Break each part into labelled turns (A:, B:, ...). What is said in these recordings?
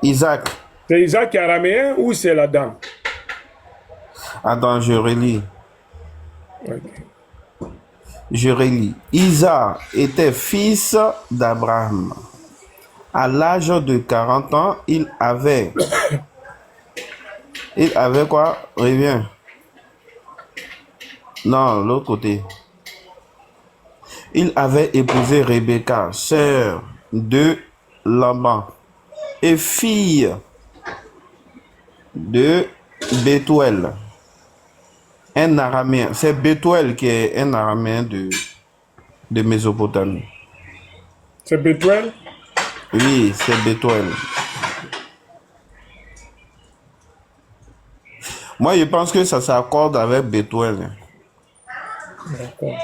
A: Isaac.
B: C'est Isaac qui est araméen ou c'est la dame?
A: Attends, je relis.
B: Ok.
A: Je relis. Isaac était fils d'Abraham. À l'âge de 40 ans, il avait quoi? Reviens. Non, l'autre côté. Il avait épousé Rebecca, sœur de Laban, et fille de Bethuel, un araméen. C'est Bethuel qui est un araméen de Mésopotamie.
B: C'est Bethuel?
A: Oui, c'est Bethuel. Moi, je pense que ça s'accorde avec Bethuel.
B: D'accord.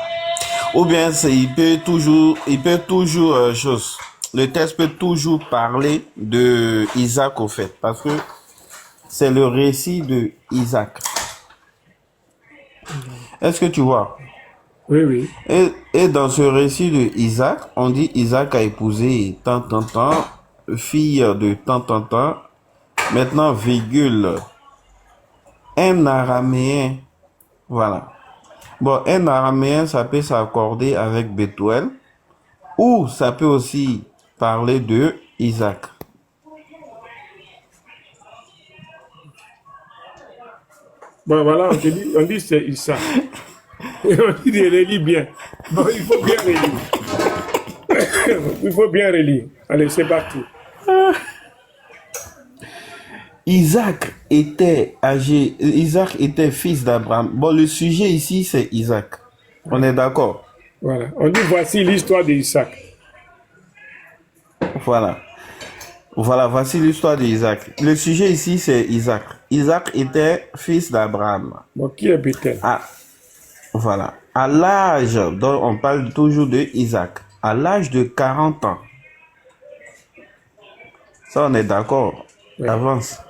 A: Ou bien il peut toujours, le texte peut toujours parler de Isaac au fait, parce que c'est le récit de Isaac. Est-ce que tu vois?
B: Oui, oui.
A: Et dans ce récit de Isaac, on dit Isaac a épousé tant, fille de tant, maintenant, virgule, un araméen, voilà. Bon, un araméen, ça peut s'accorder avec Bethuel, ou ça peut aussi parler de Isaac.
B: Bon, voilà, on dit c'est Issa. Et on dit de relire bien. Bon, il faut bien relire. Il faut bien relire. Allez, c'est parti.
A: Isaac était fils d'Abraham. Bon, le sujet ici, c'est Isaac. On est d'accord?
B: Voilà. On dit voici l'histoire d'Isaac.
A: Voilà. Voilà, voici l'histoire d'Isaac. Le sujet ici, c'est Isaac. Isaac était fils d'Abraham.
B: Bon, qui est Bethel?
A: Ah, voilà. À l'âge, dont on parle toujours de Isaac, à l'âge de 40 ans. Ça, on est d'accord.
B: Oui.
A: Avance.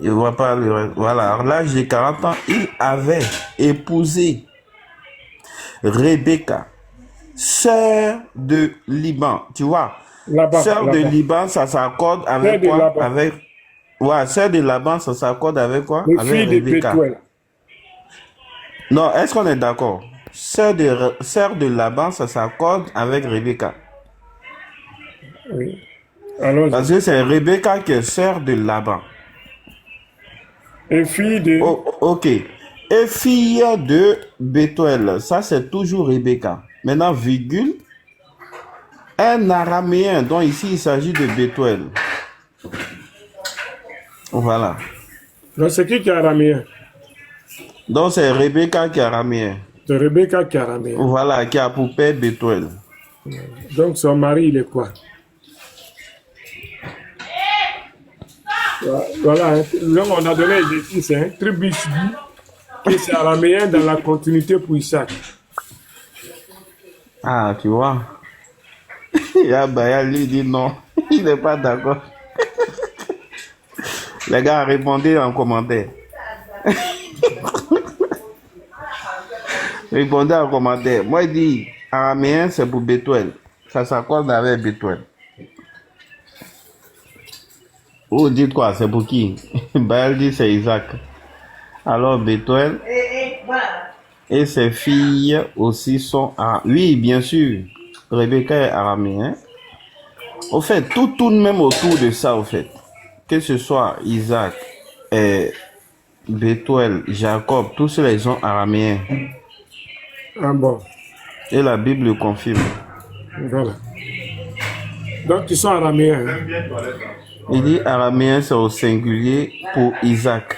A: Il voit pas le reste. Voilà, à l'âge de 40 ans, il avait épousé Rebecca, sœur de Liban. Tu vois,
B: Là-bas,
A: sœur de
B: là-bas.
A: Liban, ça s'accorde
B: Sœur
A: avec
B: de
A: quoi?
B: Laban.
A: Avec. Ouais, sœur de Laban, ça s'accorde avec quoi?
B: Les
A: Avec
B: filles de
A: Rebecca.
B: Bethuel.
A: Non, est-ce qu'on est d'accord? Sœur de Laban, ça s'accorde avec Rebecca.
B: Oui. Allons-y.
A: Parce que c'est Rebecca qui est sœur de Laban.
B: Et fille de...
A: Oh, ok. Et fille de Bethuel, ça c'est toujours Rebecca. Maintenant, virgule, un araméen, dont ici il s'agit de Bethuel. Voilà.
B: Donc, c'est qui est araméen?
A: Donc c'est Rebecca qui est araméen.
B: C'est Rebecca qui est araméen.
A: Voilà, qui a pour père Bethuel.
B: Donc, son mari, il est quoi? Voilà. Hein. Donc, on a donné l'exercice. Hein. Tribus dit que c'est araméen dans la continuité pour Isaac.
A: Ah, tu vois. Yabaya lui dit non. Il n'est pas d'accord. Les gars, répondez en commentaire. Répondez en commentaire. Moi, il dit, araméen, c'est pour Bethuel. Ça s'accorde avec Bethuel. Vous dites quoi? C'est pour qui? Baal dit c'est Isaac. Alors, Bethuel et ses filles aussi sont araméennes. Oui, bien sûr. Rebecca est araméen. Au fait, tout tourne même autour de ça, au fait. Que ce soit Isaac et Bethuel, Jacob, tous ceux-là sont araméens.
B: Ah bon.
A: Et la Bible le confirme.
B: Voilà. Donc, ils sont araméens. Hein.
A: Il dit araméen, c'est au singulier pour Isaac.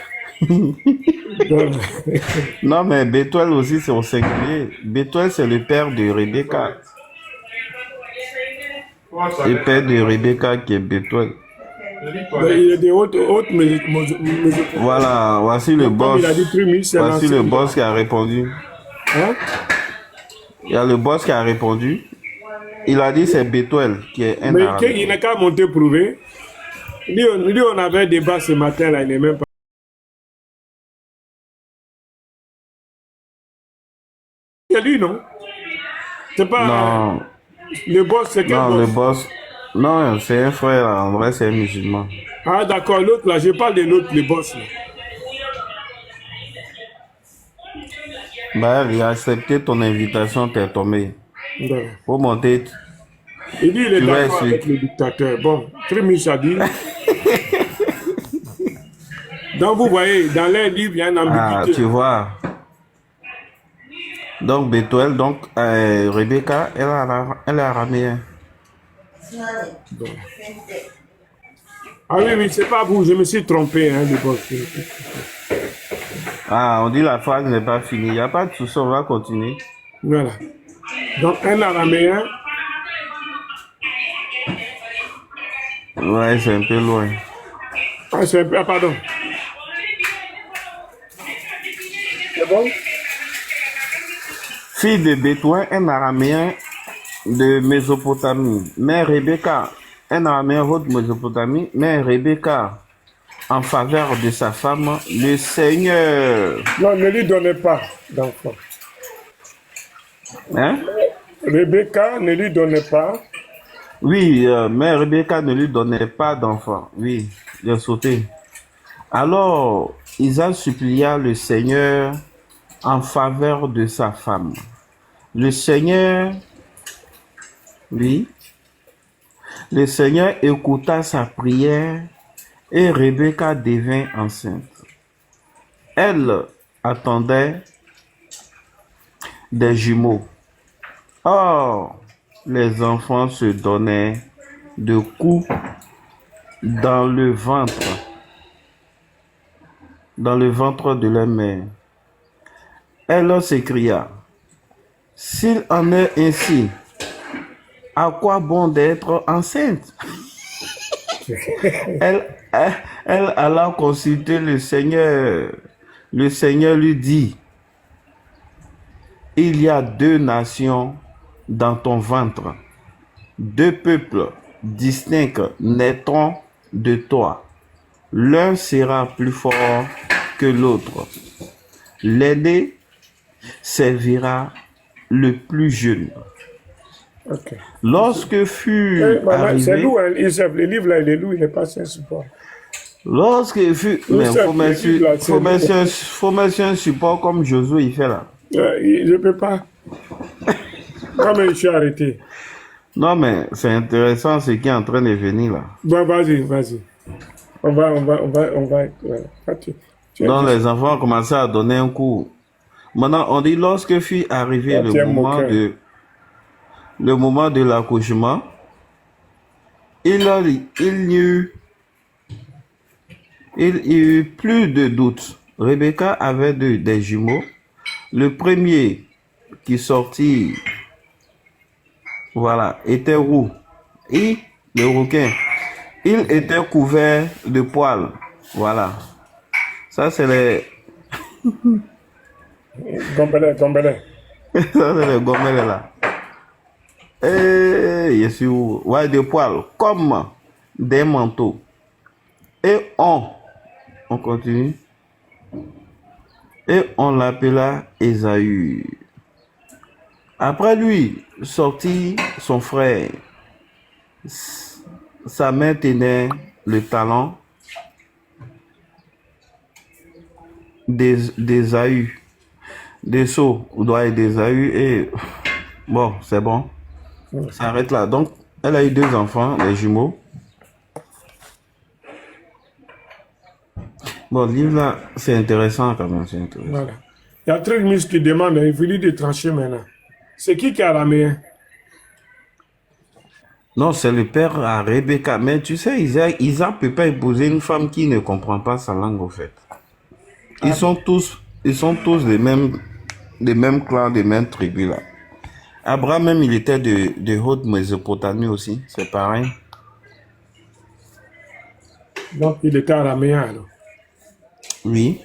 A: Non, mais Bethuel aussi, c'est au singulier. Bethuel, c'est le père de Rebecca. Le père de Rebecca qui est Bethuel.
B: Il y a des autres mais
A: Voilà, voici le boss. Voici le boss qui a répondu.
B: Hein?
A: Il y a le boss qui a répondu. Il a dit c'est Bethuel qui est un arabe.
B: Mais il n'a qu'à monter prouver. Lui, on avait un débat ce matin, là, il n'est même pas. C'est lui, non? C'est pas.
A: Non.
B: Le boss, c'est quel boss?
A: Non, le boss. Non, c'est un frère, en vrai, c'est un musulman.
B: Ah, d'accord, l'autre là, je parle de l'autre, le boss là.
A: Bah, il a accepté ton invitation, t'es tombé.
B: D'accord.
A: Pour monter,
B: Il dit il est
A: tu vas
B: d'accord avec
A: expliquer.
B: le dictateur. Bon, Trémiche a dit. Donc vous voyez, dans les livres, il y a une
A: Ah,
B: ambiguïté.
A: tu vois. Donc, Bethuel, donc, Rebecca, elle est araméenne.
B: Bon. Ah oui, oui, c'est pas vous, je me suis trompé, hein, le boss.
A: Ah, on dit la phrase n'est pas finie. Il n'y a pas de souci, on va continuer.
B: Voilà. Donc un araméen,
A: Ouais, c'est un peu loin.
B: ah, c'est un peu, ah, pardon. C'est bon?
A: Fille de Bethuel, un araméen de Mésopotamie. Mère Rebecca, un araméen de Mésopotamie. Mère Rebecca, en faveur de sa femme, le Seigneur.
B: Non, ne lui donnez pas d'enfant.
A: Hein?
B: Rebecca, ne lui donnez pas.
A: Oui, mère Rebecca ne lui donnait pas d'enfant. Oui, il a sauté. Alors, Isaac supplia le Seigneur en faveur de sa femme. Le Seigneur, oui, le Seigneur écouta sa prière et Rebecca devint enceinte. Elle attendait des jumeaux. Or, les enfants se donnaient de coups dans le ventre de leur mère. Elle s'écria, s'il en est ainsi, à quoi bon d'être enceinte? Elle alla consulter le Seigneur. Le Seigneur lui dit, il y a 2 nations dans ton ventre, 2 peuples distincts naîtront de toi. L'un sera plus fort que l'autre. L'aîné servira le plus jeune.
B: Ok.
A: Lorsque fut
B: Eh, maman, c'est
A: arrivé,
B: lourd, hein, Youssef, le livre là, il est lourd, il n'est pas sans support.
A: lorsque fut, mais
B: Youssef,
A: faut mettre
B: le livre là, c'est lourd.
A: faut mettre sur un support comme Josué il fait là.
B: Je ne peux pas. Moi-même, je suis arrêté.
A: Non mais c'est intéressant ce qui est en train de venir là.
B: Bon, vas-y, vas-y. On va, voilà. Ah, tu as
A: Donc
B: dit.
A: les enfants ont commencé à donner un coup. Maintenant on dit lorsque fut arrivé
B: Ah, tu es moqueur.
A: le moment de l'accouchement, il y eut plus de doute. Rebecca avait des jumeaux. Le premier qui sortit, voilà, était roux. Et le rouquin, il était couvert de poils. Voilà. Ça, c'est les,
B: Gombele.
A: ça, c'est les gomelles là. Et, je suis où? Ouais, de poils, comme des manteaux. Et on continue. Et on l'appela Ésaü. Après lui sortit son frère. Sa main tenait le talon d'Ésaü. Des seaux, ou doit être d'Ésaü. Et bon, c'est bon. Ça arrête là. Donc, elle a eu 2 enfants, les jumeaux. Bon, le livre là, c'est intéressant quand même. C'est intéressant.
B: Voilà. Il y a Trémiche qui demande, il faut lui de trancher maintenant. C'est qui est araméen?
A: Non, c'est le père à Rebecca. Mais tu sais, Isaac ne peut pas épouser une femme qui ne comprend pas sa langue, au fait. Ils sont tous des mêmes clans, des mêmes tribus, là. Abraham, même, il était de haute Mésopotamie aussi. C'est pareil.
B: Donc, il était araméen alors.
A: Oui.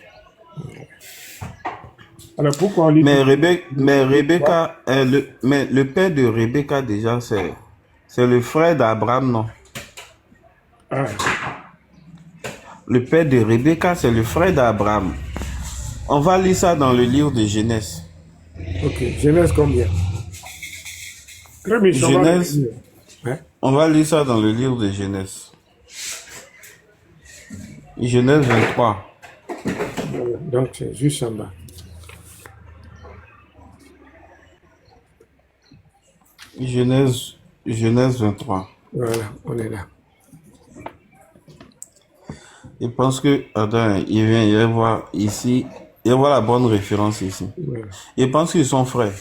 B: Alors, pourquoi on lit
A: Mais Rebecca, le père de Rebecca, déjà, c'est le frère d'Abraham, non?
B: Ah,
A: Le père de Rebecca, c'est le frère d'Abraham. On va lire ça dans le livre de Genèse.
B: ok. Genèse combien? Trémiche, on va
A: Genèse.
B: lire. Hein?
A: On va lire ça dans le livre de Genèse. Genèse 23.
B: Voilà, donc c'est juste en bas.
A: Genèse 23.
B: Voilà, on est là.
A: Je pense que, attends, il vient, il va voir ici, il va voir la bonne référence ici.
B: Voilà.
A: Je pense qu'ils sont frères.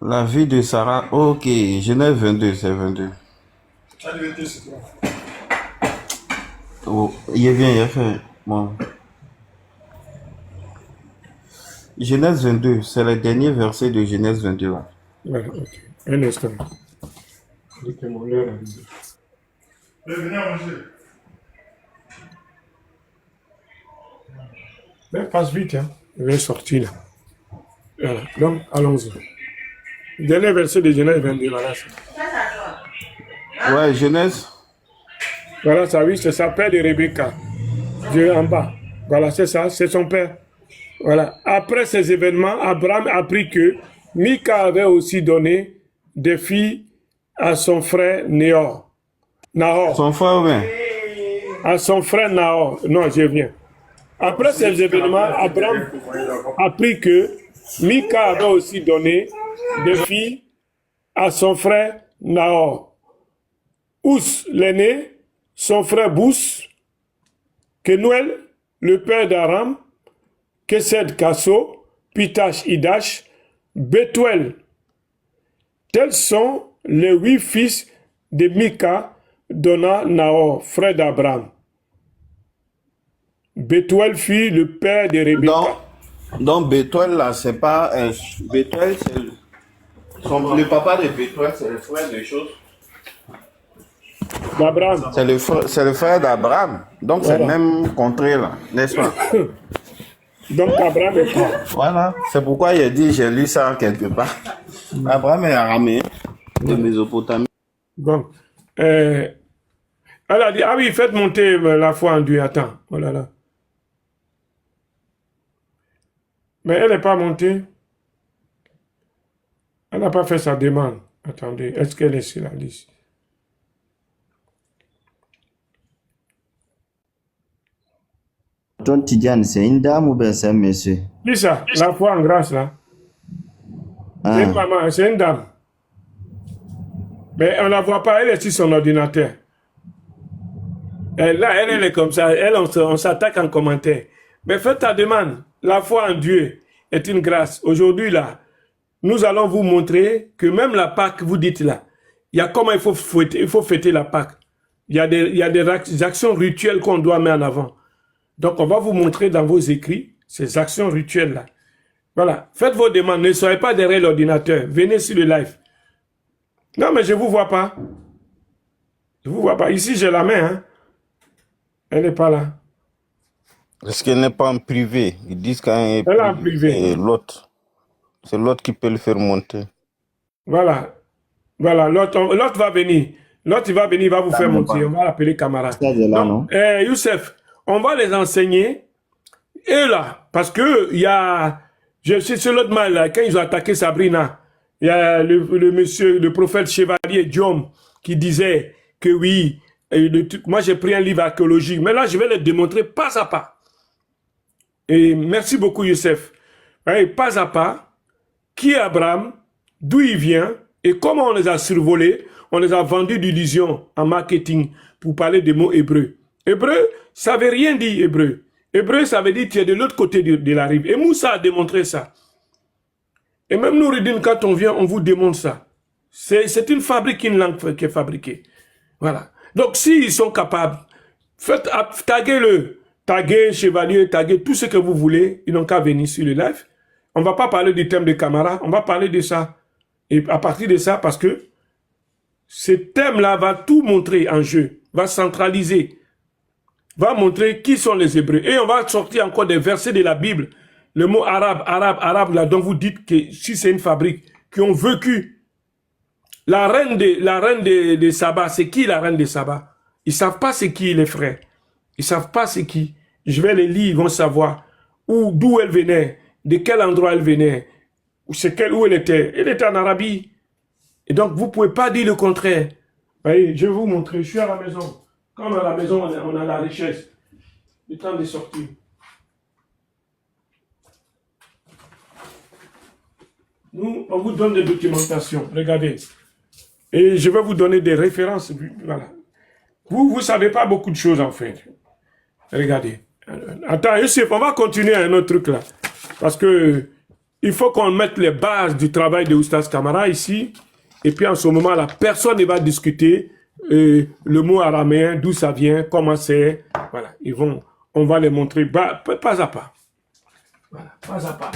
A: La vie de Sarah, ok, Genèse 22, c'est 22. Oh, il vient, il a fait, bon. Genèse 22, c'est le dernier verset de Genèse 22. Là.
B: Voilà, ok. Un instant. Dis que mon heure arrive.
C: Venez manger.
B: Mais passe vite, hein. Je vais sortir là. Voilà, donc allons-y. Dernier verset de Genèse 22, voilà ça.
A: Ouais, Genèse.
B: Voilà ça, oui, c'est sa père de Rebecca. Dieu en bas. Voilà, c'est ça, c'est son père. Voilà. Après ces événements, Abraham apprit que Mika avait aussi donné des filles à son frère Nahor.
A: Son frère, ouais.
B: À son frère Nahor. Non, je viens. Après ces événements, Abraham apprit que Mika avait aussi donné des filles à son frère Nahor. Ous, l'aîné, son frère Bous, Kenuel, le père d'Aram, Kesed Kasso, Pitash Idash, Bethuel. Tels sont les 8 fils de Mika, donna Nahor, frère d'Abraham. Bethuel fut le père de Rebecca.
A: Donc Bethuel, là, c'est pas. Bethuel, c'est. Le papa de Bethuel, c'est le frère de choses.
B: D'Abraham.
A: C'est le frère d'Abraham. Donc
B: Voilà.
A: c'est le même contrée, là, n'est-ce pas?
B: Donc Abraham est quoi?
A: Voilà. C'est pourquoi il a dit, j'ai lu ça quelque part. Abraham est araméen de Mésopotamie.
B: Bon. Elle a dit, ah oui, faites monter la foi en Dieu. Attends. Oh là là. Mais elle n'est pas montée. Elle n'a pas fait sa demande. Attendez, est-ce qu'elle est sur la liste?
D: Tonton Tidiane, c'est une dame ou bien c'est un monsieur?
B: Qui ça? La foi en grâce, là.
D: Ah.
B: C'est une maman, c'est une dame. Mais on ne la voit pas, elle est sur son ordinateur. Là, elle est comme ça. Elle, on s'attaque en commentaire. Mais faites ta demande. La foi en Dieu est une grâce. Aujourd'hui, là, nous allons vous montrer que même la Pâque, vous dites là, il y a comment il faut fêter la Pâque. Il y a des actions rituelles qu'on doit mettre en avant. Donc, on va vous montrer dans vos écrits ces actions rituelles-là. Voilà. Faites vos demandes. Ne soyez pas derrière l'ordinateur. Venez sur le live. Non, mais je ne vous vois pas. Je ne vous vois pas. Ici, j'ai la main. Hein. Elle n'est pas là.
A: Est-ce qu'elle n'est pas en privé? Ils disent qu'elle
B: Elle est en privé.
A: L'autre. C'est l'autre qui peut le faire monter.
B: Voilà. Voilà. L'autre va venir. L'autre, il va venir, il va vous faire monter. On va l'appeler camarade.
D: Là, non?
B: Youssef, on va les enseigner. Et là, parce que il y a... Je sais sur l'autre mal, là, quand ils ont attaqué Sabrina, il y a le monsieur, le prophète Chevalier Diom, qui disait que oui, moi j'ai pris un livre archéologique, mais là je vais le démontrer pas à pas. Et merci beaucoup Youssef. Ouais, pas à pas, qui est Abraham, d'où il vient, et comment on les a survolés, on les a vendus d'illusions en marketing pour parler des mots hébreux. Hébreu, ça veut rien dire hébreu. Hébreu, ça veut dire tu es de l'autre côté de la rive. Et Moussa a démontré ça. Et même nous, Noureddin, quand on vient, on vous démontre ça. C'est une fabrique, une langue qui est fabriquée. Voilà. Donc, s'ils sont capables, faites, taguez-le. Taguez Chevalier, taguez tout ce que vous voulez. Ils n'ont qu'à venir sur le live. On ne va pas parler du thème de Camara, on va parler de ça. Et à partir de ça, parce que ce thème-là va tout montrer en jeu, va centraliser, va montrer qui sont les Hébreux. Et on va sortir encore des versets de la Bible. Le mot arabe, là, dont vous dites que si c'est une fabrique, qui ont vécu. La reine de Saba, c'est qui la reine de Saba? Ils ne savent pas c'est qui les frères. Ils ne savent pas c'est qui. Je vais les lire, ils vont savoir d'où elle venait, de quel endroit elle venait, où elle était. Elle était en Arabie. Et donc, vous ne pouvez pas dire le contraire. Voyez, je vais vous montrer, je suis à la maison. Comme à la maison, on a la richesse. Le temps de sortir. Nous, on vous donne des documentations. Regardez. Et je vais vous donner des références. Voilà. Vous ne savez pas beaucoup de choses, en fait. Regardez. Attends, Youssef, on va continuer un autre truc là. Parce que il faut qu'on mette les bases du travail de Oustaz Camara ici. Et puis en ce moment, là, personne ne va discuter le mot araméen, d'où ça vient, comment c'est. Voilà. On va les montrer pas à pas. Voilà, pas à pas.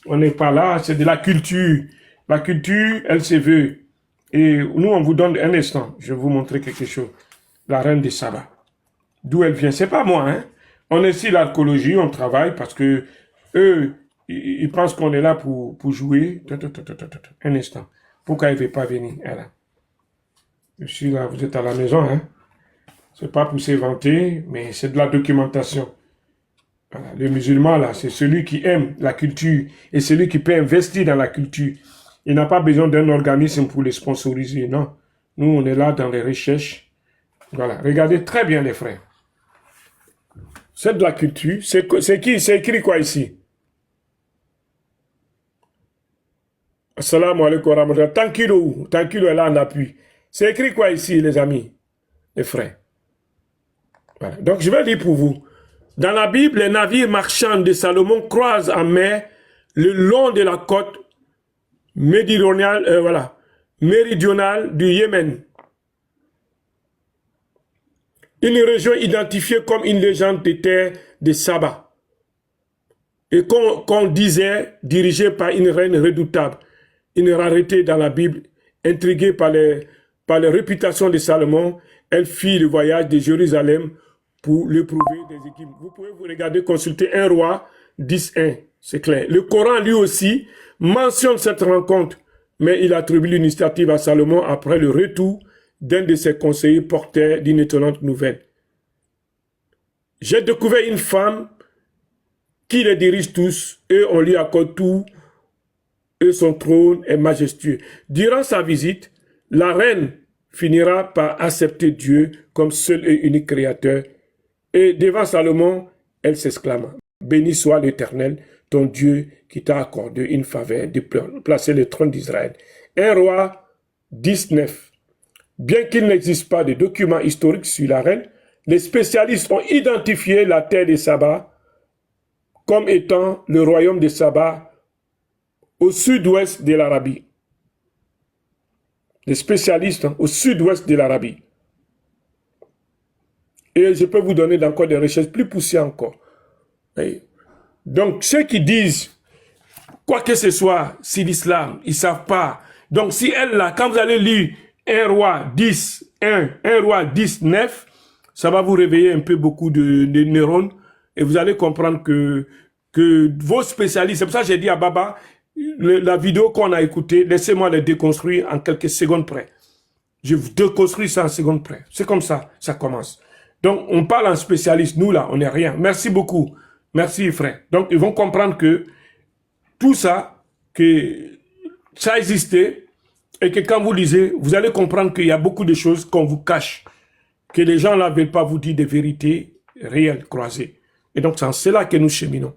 B: On n'est pas là, c'est de la culture. La culture, elle se veut. Et nous, on vous donne un instant. Je vais vous montrer quelque chose. La reine des sabbats. D'où elle vient. C'est pas moi, hein. On est ici l'archéologie, on travaille parce que eux, ils pensent qu'on est là pour jouer. Un instant. Pourquoi elle ne veut pas venir? Elle. Je suis là, vous êtes à la maison, hein. C'est pas pour s'inventer, mais c'est de la documentation. Voilà. Le musulman, là, c'est celui qui aime la culture et celui qui peut investir dans la culture. Il n'a pas besoin d'un organisme pour les sponsoriser, non. Nous, on est là dans les recherches. Voilà. Regardez très bien, les frères. C'est de la culture. C'est qui? C'est écrit quoi ici? Assalamu alaikum wa rahmatullah. Tranquille est là en appui. C'est écrit quoi ici, les amis, les frères? Voilà. Donc, je vais lire pour vous. Dans la Bible, les navires marchands de Salomon croisent en mer le long de la côte méridionale du Yémen. Une région identifiée comme une légende de terre de Saba. Et qu'on disait dirigée par une reine redoutable. Une rareté dans la Bible, intriguée par les réputations de Salomon, elle fit le voyage de Jérusalem pour l'éprouver des équipes. Vous pouvez vous regarder, consulter 1 Roi 10.1, c'est clair. Le Coran, lui aussi, mentionne cette rencontre, mais il attribue l'initiative à Salomon après le retour d'un de ses conseillers porteur d'une étonnante nouvelle. J'ai découvert une femme qui les dirige tous, et on lui accorde tout, et son trône est majestueux. Durant sa visite, la reine finira par accepter Dieu comme seul et unique créateur. Et devant Salomon, elle s'exclama: béni soit l'Éternel, ton Dieu, qui t'a accordé une faveur de placer le trône d'Israël. 1 Roi 19. Bien qu'il n'existe pas de documents historiques sur la reine, les spécialistes ont identifié la terre de Saba comme étant le royaume de Saba au sud-ouest de l'Arabie. Les spécialistes au sud-ouest de l'Arabie. Et je peux vous donner encore des recherches plus poussées encore. Oui. Donc, ceux qui disent, quoi que ce soit, c'est l'islam, ils ne savent pas. Donc, si elle, là, quand vous allez lire 1 Roi 10, 1 Roi 10, 9, ça va vous réveiller un peu beaucoup de neurones et vous allez comprendre que vos spécialistes, c'est pour ça que j'ai dit à Baba, la vidéo qu'on a écoutée, laissez-moi la déconstruire en quelques secondes près. Je vous déconstruis ça en secondes près. C'est comme ça, ça commence. Donc, on parle en spécialiste. Nous, là, on n'est rien. Merci beaucoup. Merci, frère. Donc, ils vont comprendre que tout ça, que ça existait et que quand vous lisez, vous allez comprendre qu'il y a beaucoup de choses qu'on vous cache, que les gens là ne veulent pas vous dire des vérités réelles, croisées. Et donc, c'est en cela que nous cheminons.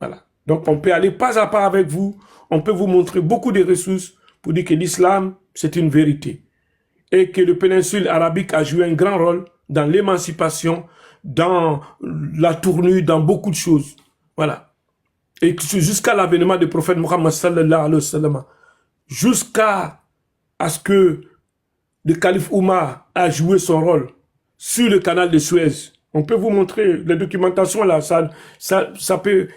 B: Voilà. Donc, on peut aller pas à pas avec vous. On peut vous montrer beaucoup de ressources pour dire que l'islam, c'est une vérité. Et que le péninsule arabique a joué un grand rôle dans l'émancipation, dans la tournure, dans beaucoup de choses. Voilà. Et jusqu'à l'avènement du prophète Mohammed sallallahu alayhi wa sallam, jusqu'à ce que le calife Oumar a joué son rôle sur le canal de Suez. On peut vous montrer les documentations là, ça peut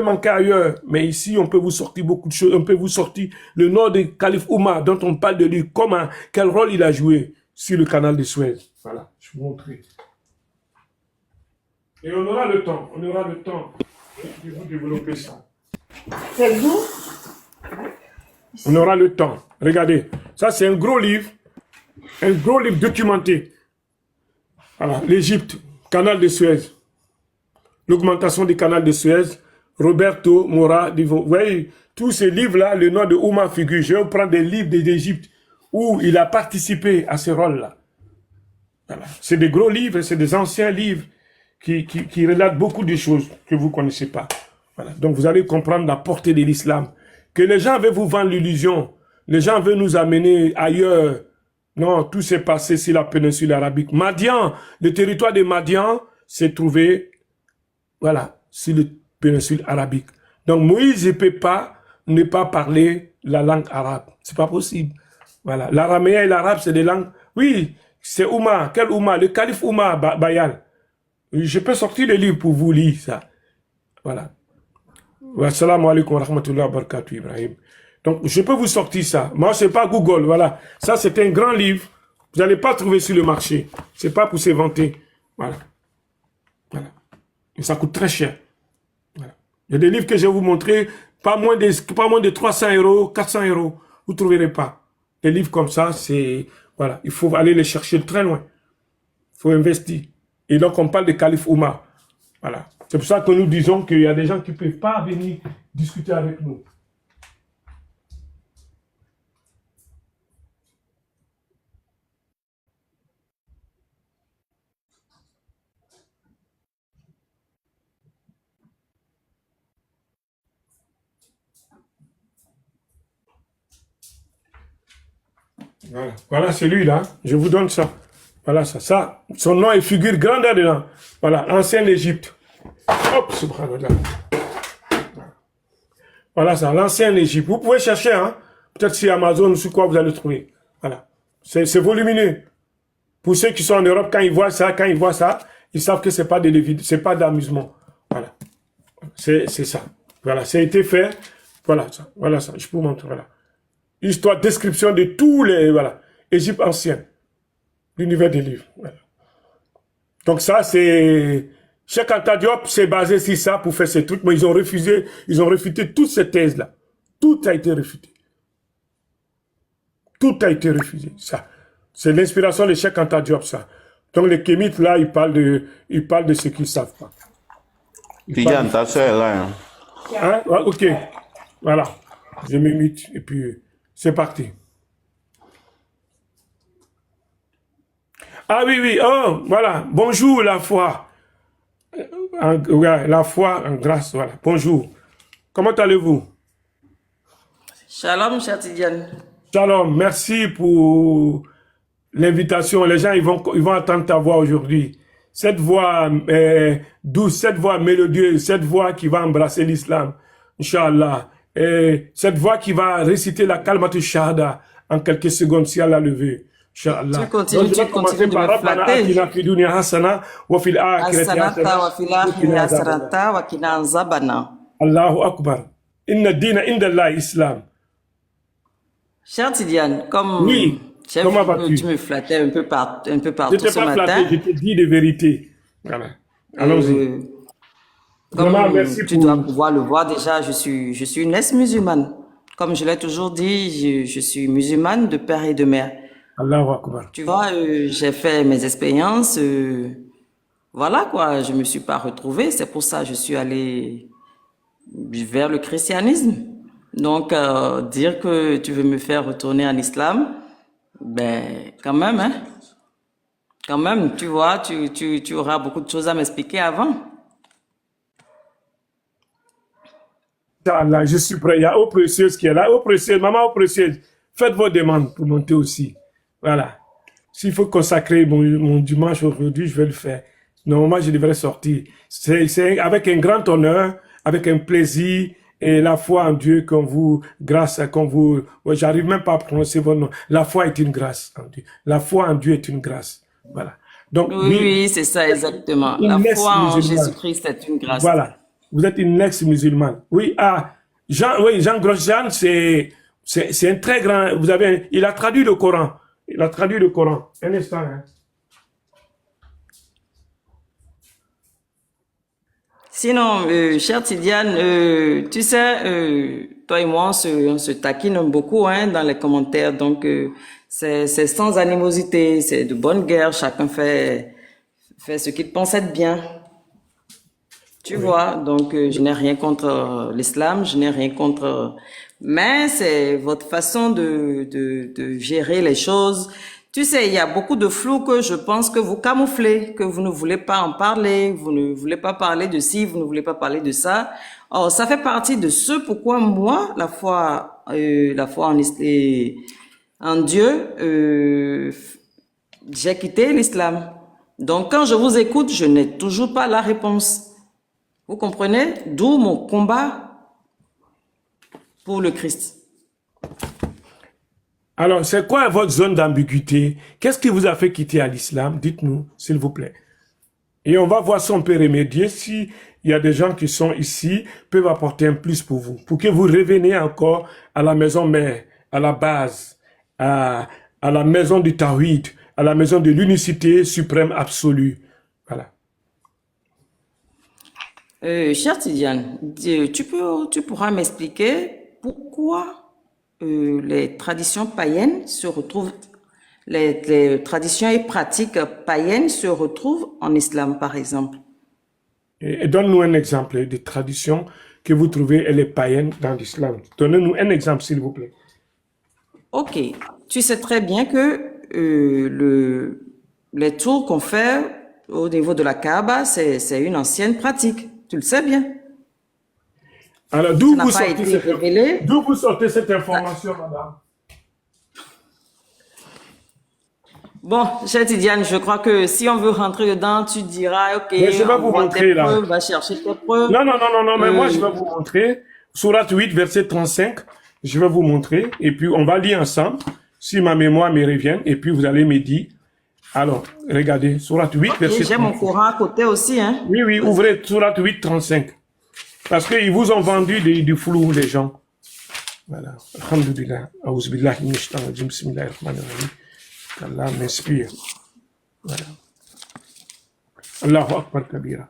B: manquer ailleurs, mais ici on peut vous sortir beaucoup de choses. On peut vous sortir le nom de calife Oumar dont on parle de lui, comment, quel rôle il a joué sur le canal de Suez. Voilà, je vous montre. Et on aura le temps de vous développer ça.
E: C'est d'où?
B: On aura le temps. Regardez, ça c'est un gros livre documenté. Voilà, l'Égypte, canal de Suez. L'augmentation du canal de Suez. Roberto Mora. Vous voyez, tous ces livres-là, le nom de Oumar figure. Je vais prendre des livres d'Égypte où il a participé à ce rôle-là. Voilà. C'est des gros livres, c'est des anciens livres qui relatent beaucoup de choses que vous ne connaissez pas. Voilà. Donc vous allez comprendre la portée de l'islam. Que les gens veulent vous vendre l'illusion, les gens veulent nous amener ailleurs. Non, tout s'est passé sur la péninsule arabique. Madian, le territoire de Madian s'est trouvé, voilà, sur la péninsule arabique. Donc Moïse ne peut pas ne pas parler la langue arabe. C'est pas possible. Voilà. L'araméen et l'arabe, c'est des langues. Oui, c'est Oumar. Quel Oumar? Le calife Oumar Bayal. Je peux sortir le livre pour vous lire ça. Voilà. Assalamu alaikum wa rahmatullahi wa barakatuh, Ibrahim. Donc, je peux vous sortir ça. Moi, c'est pas Google, voilà. Ça, c'est un grand livre. Vous n'allez pas trouver sur le marché. C'est pas pour se vanter. Voilà. Voilà. Et ça coûte très cher. Voilà. Il y a des livres que je vais vous montrer, pas moins de 300 €, 400 €. Vous ne trouverez pas. Des livres comme ça, c'est, voilà. Il faut aller les chercher très loin. Il faut investir. Et donc, on parle de calife Oumar. Voilà. C'est pour ça que nous disons qu'il y a des gens qui ne peuvent pas venir discuter avec nous. Voilà, voilà celui-là. Je vous donne ça. Voilà ça. Ça, son nom est figure grande dedans. Voilà, ancienne Égypte. Hop, subhanallah. Voilà ça, l'ancienne Égypte. Vous pouvez chercher, hein. Peut-être sur Amazon ou sur quoi vous allez trouver. Voilà. C'est volumineux. Pour ceux qui sont en Europe, quand ils voient ça, ils savent que c'est pas pas d'amusement. Voilà. C'est ça. Voilà, ça a été fait. Voilà ça. Voilà ça. Je peux vous montrer. Voilà. Histoire, description de tous les, voilà, Égypte ancienne. L'univers des livres. Voilà. Donc ça, c'est, Cheikh Anta Diop s'est basé sur ça pour faire ces trucs, mais ils ont refuté toutes ces thèses-là. Tout a été refuté. Tout a été refusé. Ça. C'est l'inspiration de Cheikh Anta Diop, ça. Donc les kémites, là, ils parlent de ce qu'ils savent pas.
A: Tidiane, ta soeur est là. Hein?
B: Hein? Ouais, ok. Voilà. Je m'imite et puis c'est parti. Ah oui, oui. Oh, voilà. Bonjour, la foi. Ouais, la foi en grâce. Voilà. Bonjour. Comment allez-vous?
E: Shalom, cher Tidiane.
B: Shalom. Merci pour l'invitation. Les gens, ils vont attendre ta voix aujourd'hui. Cette voix douce, cette voix mélodieuse, cette voix qui va embrasser l'islam. Inch'Allah. Et cette voix qui va réciter la kalmatu shahada en quelques secondes si Allah le veut. Inch'Allah.
E: Tu continues de me flatter. Hasanata wa fil akhirati hasanata wa qina azabana.
B: Allahu Akbar. Inna dina inda Allah islam.
E: Cher Tidiane, comme
B: oui. Comment vas-tu?
E: Tu me flattais un peu partout ce matin.
B: Je t'ai pas flatté, je t'ai dit des vérités. Voilà. Allons-y.
E: Comme tu dois pouvoir le voir déjà, je suis une ex-musulmane. Comme je l'ai toujours dit, je suis musulmane de père et de mère.
B: Allahu Akbar.
E: Tu vois, j'ai fait mes expériences. Voilà quoi, je me suis pas retrouvée. C'est pour ça que je suis allée vers le christianisme. Donc, dire que tu veux me faire retourner en islam, ben, quand même, hein. Quand même, tu vois, tu auras beaucoup de choses à m'expliquer avant.
B: Inch'Allah, je suis prêt. Il y a Eau Précieuse qui est là. Eau Précieuse, maman Eau Précieuse, faites vos demandes pour monter aussi. Voilà. S'il faut consacrer mon dimanche aujourd'hui, je vais le faire. Normalement, je devrais sortir. C'est avec un grand honneur, avec un plaisir et la foi en Dieu ouais, j'arrive même pas à prononcer votre nom. La foi est une grâce en Dieu. La foi en Dieu est une grâce. Voilà. Donc,
E: oui, c'est ça exactement. La foi en Jésus-Christ est une grâce.
B: Voilà. Vous êtes une ex-musulmane. Oui, Jean Grosjean, c'est un très grand, il a traduit le Coran. Il a traduit le Coran. Un instant, hein.
E: Sinon, cher Tidiane, tu sais, toi et moi, on se taquine beaucoup hein, dans les commentaires. Donc, c'est sans animosité, c'est de bonne guerre. Chacun fait ce qu'il pense être bien. Tu vois, donc je n'ai rien contre l'islam, je n'ai rien contre... Mais c'est votre façon de gérer les choses. Tu sais, il y a beaucoup de flou que je pense que vous camouflez, que vous ne voulez pas en parler, vous ne voulez pas parler de ci, vous ne voulez pas parler de ça. Or, ça fait partie de ce pourquoi moi, la foi en Dieu, j'ai quitté l'islam. Donc, quand je vous écoute, je n'ai toujours pas la réponse. Vous comprenez? D'où mon combat pour le Christ.
B: Alors, c'est quoi votre zone d'ambiguïté? Qu'est-ce qui vous a fait quitter à l'islam? Dites-nous, s'il vous plaît. Et on va voir si on peut remédier. Si il y a des gens qui sont ici, peuvent apporter un plus pour vous. Pour que vous reveniez encore à la maison mère, à la base, à la maison du Tawhid, à la maison de l'unicité suprême absolue. Voilà.
E: Cher Tidiane, tu pourras m'expliquer pourquoi les traditions païennes se retrouvent, les traditions et pratiques païennes se retrouvent en islam, par exemple.
B: Et donne-nous un exemple de tradition que vous trouvez, elle est païenne dans l'islam. Donnez-nous un exemple, s'il vous plaît.
E: Ok, tu sais très bien que les tours qu'on fait au niveau de la Kaaba, c'est une ancienne pratique. Tu le sais bien.
B: Alors,
E: Ça n'a pas été révélé.
B: d'où vous sortez cette information, madame?
E: Bon, chère Tidiane, je crois que si on veut rentrer dedans, tu diras, ok,
B: Mais je vais vous
E: envoie
B: montrer
E: tes
B: là.
E: preuves, va chercher tes preuves.
B: Non, mais moi je vais vous montrer. Sourate 8, verset 35, je vais vous montrer. Et puis on va lire ensemble, si ma mémoire me revient. Et puis vous allez me dire. Alors, regardez, Sourate 8, verset 35.
E: J'ai mon Coran à côté aussi, hein.
B: Oui, ouvrez Sourate 8, 35. Parce qu'ils vous ont vendu du flou, les gens. Voilà. Alhamdulillah. Aouzbillahi minash shaitanir rajim. Bismillahir rahmanir rahim. Allah m'inspire. Voilà. Allahu Akbar kabira.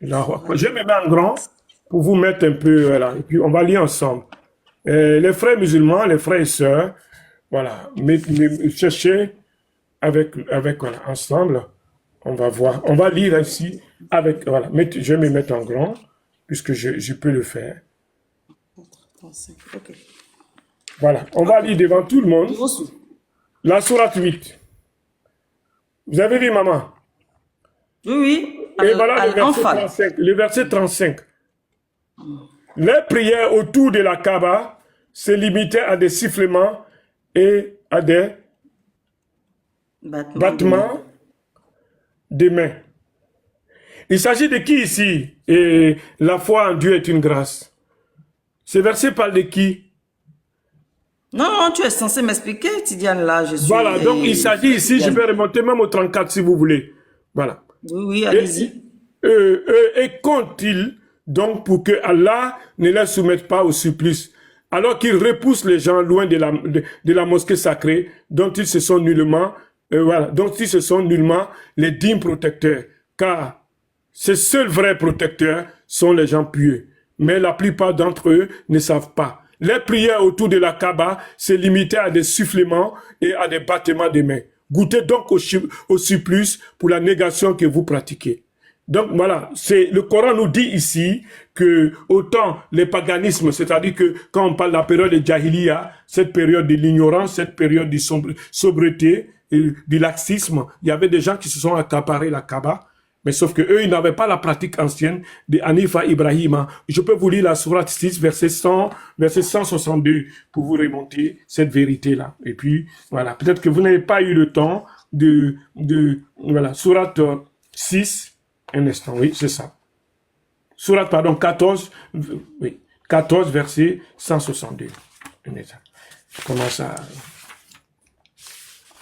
B: Allahu Akbar. Je me mets en grand pour vous mettre un peu, voilà. Et puis on va lire ensemble. Les frères musulmans, les frères et sœurs, voilà. Cherchez voilà, ensemble. On va voir. On va lire ici avec, voilà. Je vais me mettre en grand puisque je peux le faire.
E: Ok.
B: Voilà. On va lire devant tout le monde. La sourate 8. Vous avez vu, maman?
E: Oui.
B: Et voilà le verset 35. Les prières autour de la Kaaba se limitaient à des sifflements et à des battements des mains. Il s'agit de qui ici? Et la foi en Dieu est une grâce. Ce verset parle de qui?
E: Non, tu es censé m'expliquer, Tidiane, là, je suis...
B: Voilà, donc il s'agit ici, je vais remonter même au 34 si vous voulez. Voilà.
E: Oui, allez-y.
B: Et compte-t-il donc pour que Allah ne les soumette pas au supplice, alors qu'il repousse les gens loin de la mosquée sacrée, dont ils se sont nullement les dignes protecteurs, car ces seuls vrais protecteurs sont les gens pieux. Mais la plupart d'entre eux ne savent pas. Les prières autour de la Kaaba se limitaient à des sifflements et à des battements de mains. Goûtez donc au supplice pour la négation que vous pratiquez. Donc voilà, le Coran nous dit ici que autant les paganismes, c'est-à-dire que quand on parle de la période de Jahiliya, cette période de l'ignorance, cette période de sobriété, du laxisme, il y avait des gens qui se sont accaparés la Kaaba. Mais sauf que eux, ils n'avaient pas la pratique ancienne de Hanifa Ibrahima. Je peux vous lire la sourate 6, verset 162, pour vous remonter cette vérité-là. Et puis, voilà. Peut-être que vous n'avez pas eu le temps voilà. Sourate 6, un instant, oui, c'est ça. Sourate, 14, oui. 14, verset 162. Un instant. Je commence à...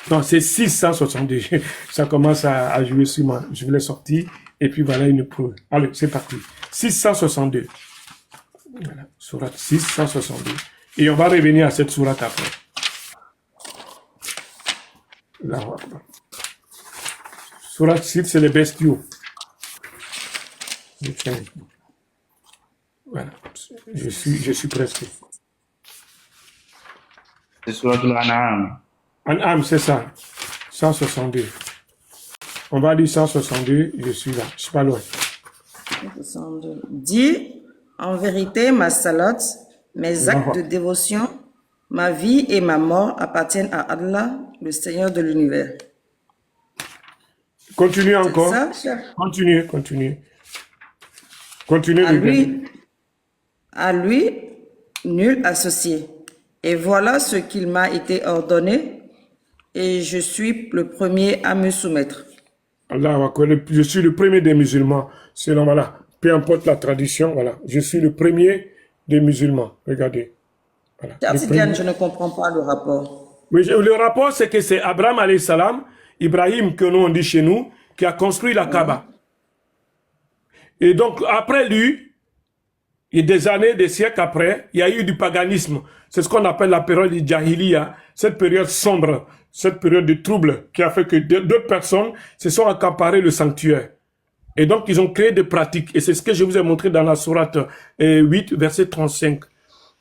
B: Non, c'est 662. Ça commence à jouer sur moi. Je voulais sortir. Et puis voilà une preuve. Allez, c'est parti. 662. Voilà. Sourate 662. Et on va revenir à cette sourate après. Là, voilà. Sourate 6, c'est les bestiaux. Voilà. Je suis presque.
D: C'est Surat Al-An'am.
B: An'am, c'est ça. 162. On va dire 162, je suis là. Je suis pas loin.
E: 162. Dis, en vérité, ma salat, mes actes de dévotion, ma vie et ma mort appartiennent à Allah, le Seigneur de l'univers.
B: Continue
E: C'est
B: encore.
E: ça, cher?
B: Continue, continue. Continue
E: À
B: le verset.
E: à lui, nul associé. Et voilà ce qu'il m'a été ordonné, et je suis le premier à me soumettre.
B: Allah, je suis le premier des musulmans. Selon, voilà, peu importe la tradition, voilà. Je suis le premier des musulmans. Regardez. Voilà.
E: Cher
B: Le
E: Tidiane,
B: premier.
E: je ne comprends pas le rapport.
B: Oui, le rapport, c'est que c'est Abraham, alayhi salam, Ibrahim, que nous on dit chez nous, qui a construit la Kaaba. Et donc, après lui, et des années, des siècles après, il y a eu du paganisme. C'est ce qu'on appelle la période du Jahiliya, cette période sombre, cette période de trouble qui a fait que deux personnes se sont accaparées le sanctuaire. Et donc, ils ont créé des pratiques. Et c'est ce que je vous ai montré dans la sourate 8, verset 35.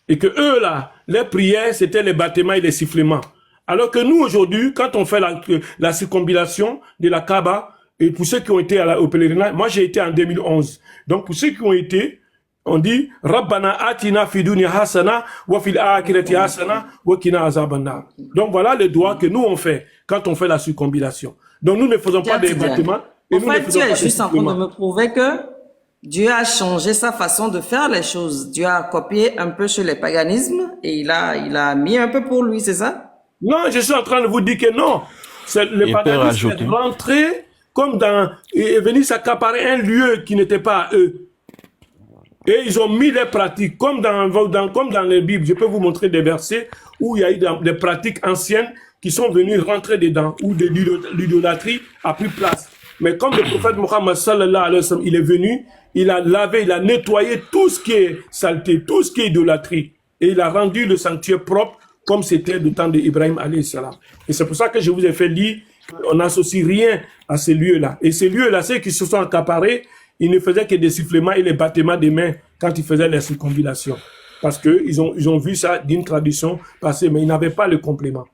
B: Et que eux, là, leurs prières, c'était les baptêments et les sifflements. Alors que nous, aujourd'hui, quand on fait la circumambulation de la Kaaba, et pour ceux qui ont été au pèlerinage, moi j'ai été en 2011. Donc pour ceux qui ont été, on dit Rabbana atina fi dunya hasana wa fil akhirati hasana wa qina azaban nar. Donc voilà le doigt que nous on fait quand on fait la circumambulation. Donc nous ne faisons pas
E: Cher
B: des
E: Tidiane,
B: bâtiments et
E: en
B: nous ne
E: fait, tu
B: faisons pas
E: es
B: des
E: juste en train de
B: sifflements.
E: me prouver que Dieu a changé sa façon de faire les choses. Dieu a copié un peu sur les paganismes et il a mis un peu pour lui, c'est ça?
B: Non, je suis en train de vous dire que non. Le
A: Il peut
B: paganisme
A: rajouter.
B: est rentré comme dans, est venu s'accaparer un lieu qui n'était pas à eux. Et ils ont mis les pratiques, comme dans les Bibles. Je peux vous montrer des versets où il y a eu des pratiques anciennes qui sont venues rentrer dedans, où de l'idolâtrie a pris place. Mais comme le prophète Mohammed sallallahu alayhi wa sallam, il est venu, il a lavé, il a nettoyé tout ce qui est saleté, tout ce qui est idolâtrie. Et il a rendu le sanctuaire propre, comme c'était le temps d'Ibrahim alayhi salam. Et c'est pour ça que je vous ai fait lire, on n'associe rien à ces lieux-là. Et ces lieux-là, ceux qui se sont accaparés, ils ne faisaient que des sifflements et les battements des mains quand ils faisaient les circumambulations. Parce qu'ils ont vu ça d'une tradition passée, mais ils n'avaient pas le complément.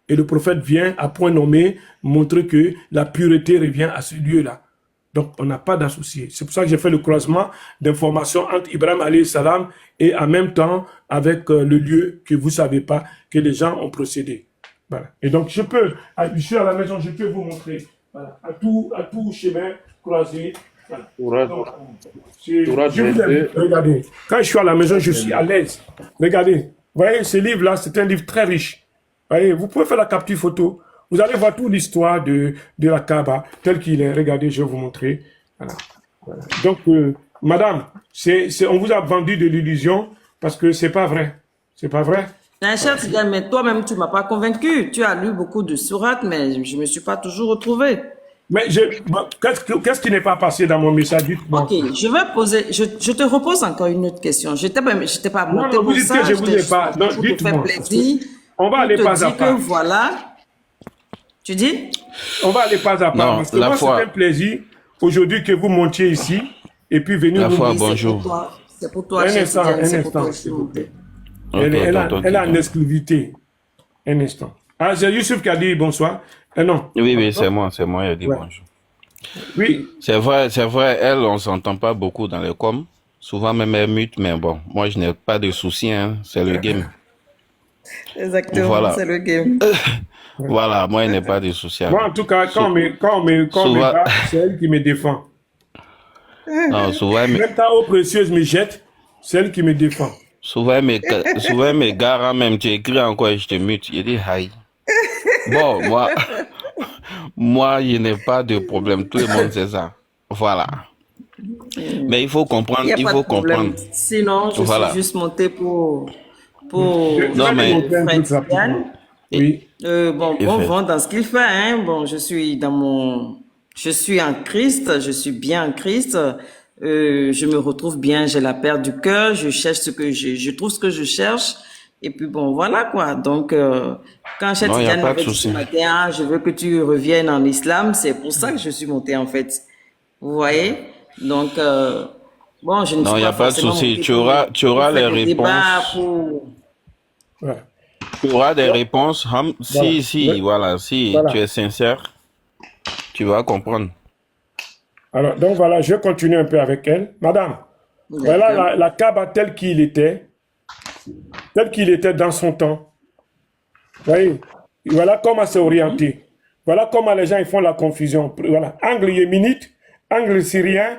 B: Et le prophète vient, à point nommé, montrer que la pureté revient à ce lieu-là. Donc, on n'a pas d'associé. C'est pour ça que j'ai fait le croisement d'informations entre Ibrahim alayhi salam et en même temps avec le lieu que vous ne savez pas, que les gens ont procédé. Voilà. Et donc, je suis à la maison, je peux vous montrer. Voilà. À tout chemin croisé. Voilà. Donc, je vous aime. Regardez, quand je suis à la maison, je suis à l'aise. Regardez, vous voyez, ce livre-là, c'est un livre très riche. Vous voyez, vous pouvez faire la capture photo. Vous allez voir toute l'histoire de la Kaaba, tel qu'il est. Regardez, je vais vous montrer. Voilà. Voilà. Donc, madame, on vous a vendu de l'illusion parce que c'est pas vrai. C'est pas vrai.
E: Cher Tidiane, mais toi-même, tu m'as pas convaincu. Tu as lu beaucoup de sourates, mais je me suis pas toujours retrouvée.
B: Mais qu'est-ce qui n'est pas passé dans mon message? Dites-moi.
E: Ok, je te repose encore une autre question. J'étais pas
B: Non,
E: montée
B: vous
E: pour
B: dites
E: ça.
B: que je vous ai pas. Non,
E: Pour te faire
B: dites-moi.
E: plaisir.
B: On va
E: Pour
B: aller
E: te
B: pas à
E: dire
B: pas.
E: que voilà. Tu dis?
B: On va aller pas à pas.
A: Non,
B: Parce que
A: la
B: moi,
A: foi.
B: c'est un plaisir aujourd'hui que vous montiez ici et puis venir
A: La
B: nous
A: foi,
B: dire.
A: bonjour.
E: C'est pour toi,
B: Un
E: cher
B: instant,
E: Tidiane,
B: un
E: c'est pour toi,
B: instant,
E: s'il
B: s'il
E: vous
B: vous
E: plaît.
A: Ok,
B: Elle a
A: tonton,
B: en exclusivité. Un instant. Ah, c'est Youssouf qui a dit bonsoir. Non.
A: Oui, c'est moi, il a dit
B: Ouais.
A: bonjour.
B: Oui.
A: C'est vrai, elle, on s'entend pas beaucoup dans les coms. Souvent même elle mute, mais bon, moi je n'ai pas de soucis, hein, c'est le game.
E: Exactement,
A: Voilà.
E: c'est le game.
A: Voilà, moi il n'y a pas de soucis.
B: Moi, en tout cas, quand on me
A: Souvent-
B: bat, c'est elle qui me défend.
A: Non, souvent,
B: Même quand eau précieuse me jette, c'est elle qui me défend.
A: souvent mes gars, même, tu écris encore et je te mute. Je dis, aïe. Bon, moi, je n'ai pas de problème. Tout le monde sait ça. Voilà. Mais il faut comprendre,
E: Il n'y a
A: il
E: pas
A: faut
E: de problème.
A: comprendre.
E: Sinon, je
A: Voilà.
E: suis juste montée pour
A: Non, mais-
E: Fred Tidiane.
B: Oui.
E: Bon
A: Et fait.
E: vent dans ce qu'il fait, hein. Bon, je suis en Christ, je suis bien en Christ. Je me retrouve bien, j'ai la paix du cœur, je cherche je trouve ce que je cherche. Et puis bon, voilà quoi. Donc, quand Cheikh
A: Non, y a
E: Tidiane
A: pas de
E: m'avait dit
A: souci.
E: ce matin, ah, je veux que tu reviennes en islam, c'est pour ça que je suis montée en fait. Vous voyez? Donc, bon, je ne
A: Non,
E: suis
A: y a
E: pas
A: pas de
E: forcément
A: souci.
E: montée
A: Tu
E: pour
A: auras
E: faire
A: les
E: des débats,
A: réponses.
E: pour-
B: Voilà.
A: Tu auras des réponses. Si,
B: Voilà.
A: si
B: Voilà.
A: tu es sincère, tu vas comprendre.
B: Alors, donc voilà, je continue un peu avec elle. Madame, voilà la Kaaba tel qu'il était dans son temps. Vous voyez, Voilà comment c'est orienté. Voilà comment les gens ils font la confusion. Voilà, angle yéménite, angle syrien,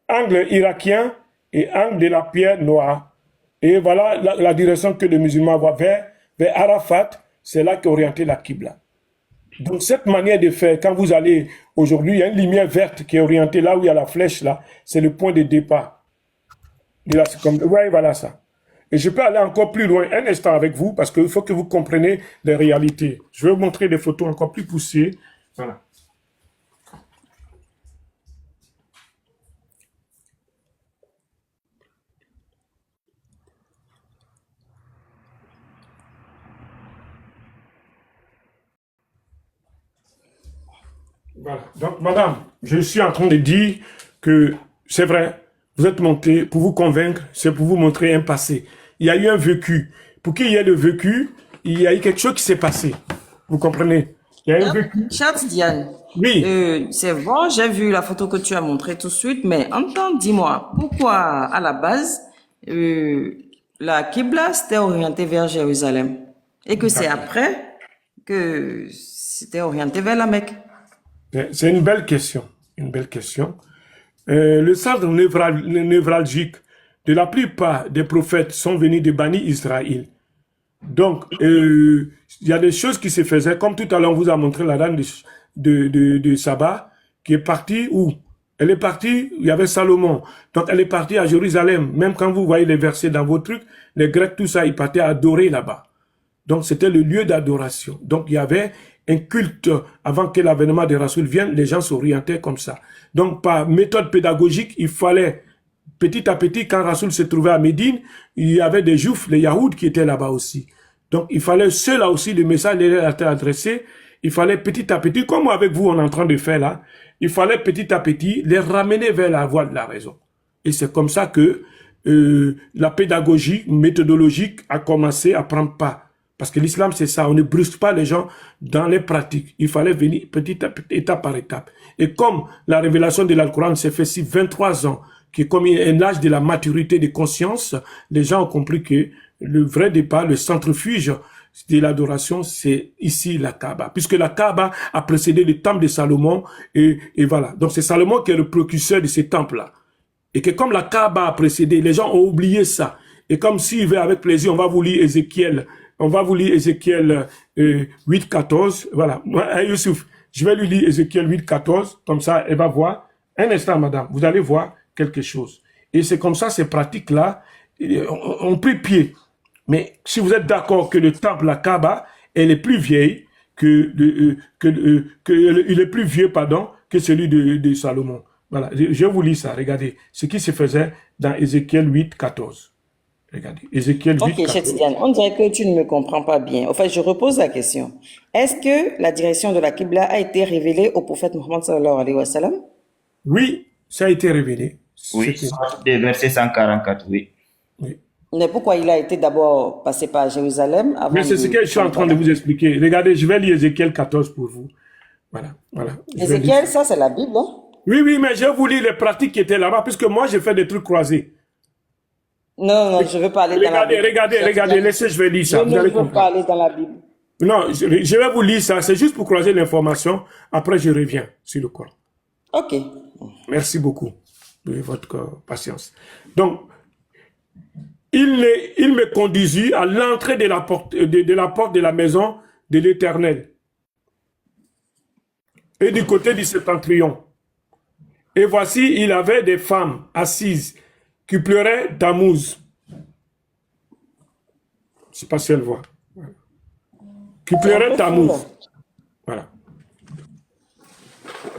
B: angle irakien et angle de la pierre noire. Et voilà la direction que les musulmans voient vers Arafat, c'est là qu'est orientée la Qibla. Donc cette manière de faire, quand vous allez aujourd'hui, il y a une lumière verte qui est orientée là où il y a la flèche là, c'est le point de départ. De la ouais, voilà ça. Et je peux aller encore plus loin, un instant avec vous, parce qu'il faut que vous compreniez les réalités. Je vais vous montrer des photos encore plus poussées. Voilà. Voilà. Donc, madame, je suis en train de dire que c'est vrai, vous êtes monté pour vous convaincre, c'est pour vous montrer un passé. Il y a eu un vécu. Pour qu'il y ait le vécu, il y a eu quelque chose qui s'est passé. Vous comprenez? Il y a eu un vécu.
E: Chat Diane,
B: Oui.
E: c'est bon, j'ai vu la photo que tu as montrée tout de suite, mais en temps, dis-moi, pourquoi à la base, la Qibla s'était orientée vers Jérusalem et que c'est après que c'était orienté vers la Mecque?
B: C'est une belle question. Une belle question. Le centre névralgique de la plupart des prophètes sont venus de Bani Israël. Donc, il y a des choses qui se faisaient, comme tout à l'heure on vous a montré la dame de Saba, qui est partie où? Elle est partie, il y avait Salomon. Donc, elle est partie à Jérusalem. Même quand vous voyez les versets dans vos trucs, les Grecs, tout ça, ils partaient adorer là-bas. Donc, c'était le lieu d'adoration. Donc, il y avait un culte, avant que l'avènement des Rasoul vienne, les gens s'orientaient comme ça. Donc, par méthode pédagogique, il fallait, petit à petit, quand Rasoul se trouvait à Médine, il y avait des Juifs, les Yaouds, qui étaient là-bas aussi. Donc, il fallait, ceux-là aussi, le message leur était adressé. Il fallait petit à petit, comme avec vous, on est en train de faire là, il fallait petit à petit les ramener vers la voie de la raison. Et c'est comme ça que la pédagogie méthodologique a commencé à prendre part. Parce que l'islam, c'est ça. On ne brusque pas les gens dans les pratiques. Il fallait venir petit à petit, étape par étape. Et comme la révélation de l'Alcoran s'est fait si 23 ans, qui est comme un âge de la maturité de conscience, les gens ont compris que le vrai départ, le centrifuge de l'adoration, c'est ici la Kaaba. Puisque la Kaaba a précédé le temple de Salomon. Et voilà. Donc c'est Salomon qui est le précurseur de ce temple-là. Et que comme la Kaaba a précédé, les gens ont oublié ça. Et comme s'il veut avec plaisir, on va vous lire Ézéchiel. On va vous lire Ézéchiel 8, 14. Voilà. Moi, Youssouf, je vais lui lire Ézéchiel 8, 14. Comme ça, elle va voir. Un instant, madame. Vous allez voir quelque chose. Et c'est comme ça, ces pratiques-là, on prie pied. Mais si vous êtes d'accord que le temple, la Kaaba, elle est plus vieille il est plus vieux, pardon, que celui de Salomon. Voilà. Je vous lis ça. Regardez. Ce qui se faisait dans Ézéchiel 8, 14. Regardez, Ézéchiel 8,
E: Ok,
B: 14.
E: Chétidiane, on dirait que tu ne me comprends pas bien. En fait, je repose la question. Est-ce que la direction de la Qibla a été révélée au prophète Mohammed sallallahu alayhi wa sallam?
B: Oui, ça a été révélé.
D: Oui, verset 144, oui.
B: Oui.
E: Mais pourquoi il a été d'abord passé par Jérusalem avant
B: Mais c'est ce que je suis en train de vous expliquer. Regardez, je vais lire Ézéchiel 14 pour vous. Voilà, voilà.
E: Ézéchiel, ça c'est la Bible, hein?
B: Oui, oui, mais je vais vous lire les pratiques qui étaient là-bas, puisque moi, j'ai fait des trucs croisés.
E: Non, non, je veux pas aller dans la Bible.
B: Regardez, laissez, je vais lire ça.
E: Je ne veux pas aller dans la Bible.
B: Non, je vais vous lire ça. C'est juste pour croiser l'information. Après, je reviens sur le Coran.
E: Ok.
B: Merci beaucoup de votre patience. Donc, il me conduisit à l'entrée de la porte de la maison de l'Éternel. Et du côté du septentrion. Et voici, il avait des femmes assises qui pleuraient Tammuz. Je ne sais pas si elle voit. Qui pleuraient Tammuz. Voilà.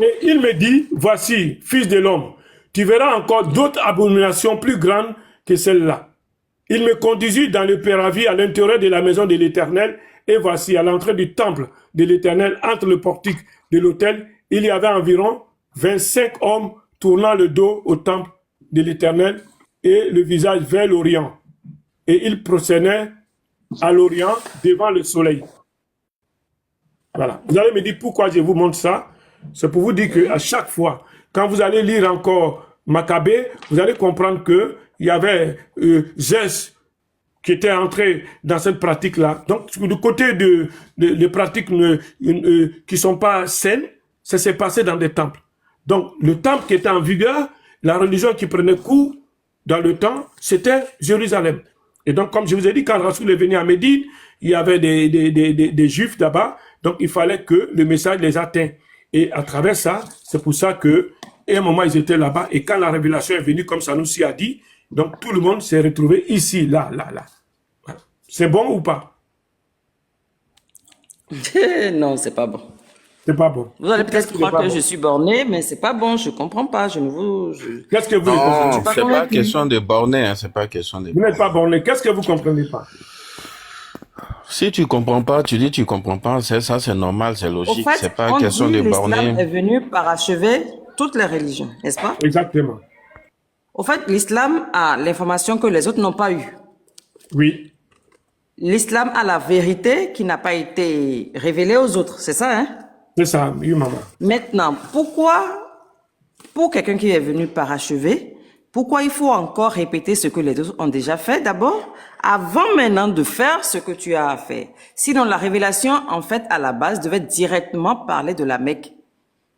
B: Et il me dit, voici, fils de l'homme, tu verras encore d'autres abominations plus grandes que celle-là. Il me conduisit dans le paravis à l'intérieur de la maison de l'Éternel, et voici, à l'entrée du temple de l'Éternel, entre le portique de l'autel, il y avait environ 25 hommes tournant le dos au temple de l'Éternel et le visage vers l'Orient. Et ils procédaient à l'Orient devant le soleil. Voilà. Vous allez me dire pourquoi je vous montre ça. C'est pour vous dire qu'à chaque fois, quand vous allez lire encore Maccabée, vous allez comprendre qu'il y avait Zès qui étaient entrés dans cette pratique-là. Donc, du côté de pratiques qui sont pas saines, ça s'est passé dans des temples. Donc, le temple qui était en vigueur, la religion qui prenait cours dans le temps, c'était Jérusalem. Et donc, comme je vous ai dit, quand le Rasoul est venu à Médine, il y avait des Juifs là-bas, donc il fallait que le message les atteigne. Et à travers ça, c'est pour ça que, à un moment, ils étaient là-bas, et quand la révélation est venue, comme Sanoussi a dit, donc tout le monde s'est retrouvé ici, là. Voilà. C'est bon ou pas?
E: Non, c'est pas bon.
B: C'est pas bon.
E: Vous allez peut-être croire que
B: bon?
E: je suis borné, mais c'est pas bon. Je comprends pas.
B: Qu'est-ce que vous ne
A: Non,
B: comprenez pas?
A: c'est pas question de borner, hein, c'est pas question de
B: Vous n'êtes pas borné. Qu'est-ce que vous comprenez pas?
A: Si tu comprends pas, tu dis tu comprends pas, c'est ça, c'est normal, c'est
E: Au
A: logique.
E: fait,
A: C'est pas
E: on
A: question
E: dit
A: de
E: l'islam
A: borner.
E: est venu parachever toutes les religions, n'est-ce pas?
B: Exactement.
E: Au fait, l'islam a l'information que les autres n'ont pas eue.
B: Oui.
E: L'islam a la vérité qui n'a pas été révélée aux autres, c'est ça, hein?
B: C'est ça, oui, maman.
E: Maintenant, pourquoi, pour quelqu'un qui est venu parachever, pourquoi il faut encore répéter ce que les autres ont déjà fait d'abord, avant maintenant de faire ce que tu as fait? Sinon, la révélation, en fait, à la base, devait directement parler de la Mecque.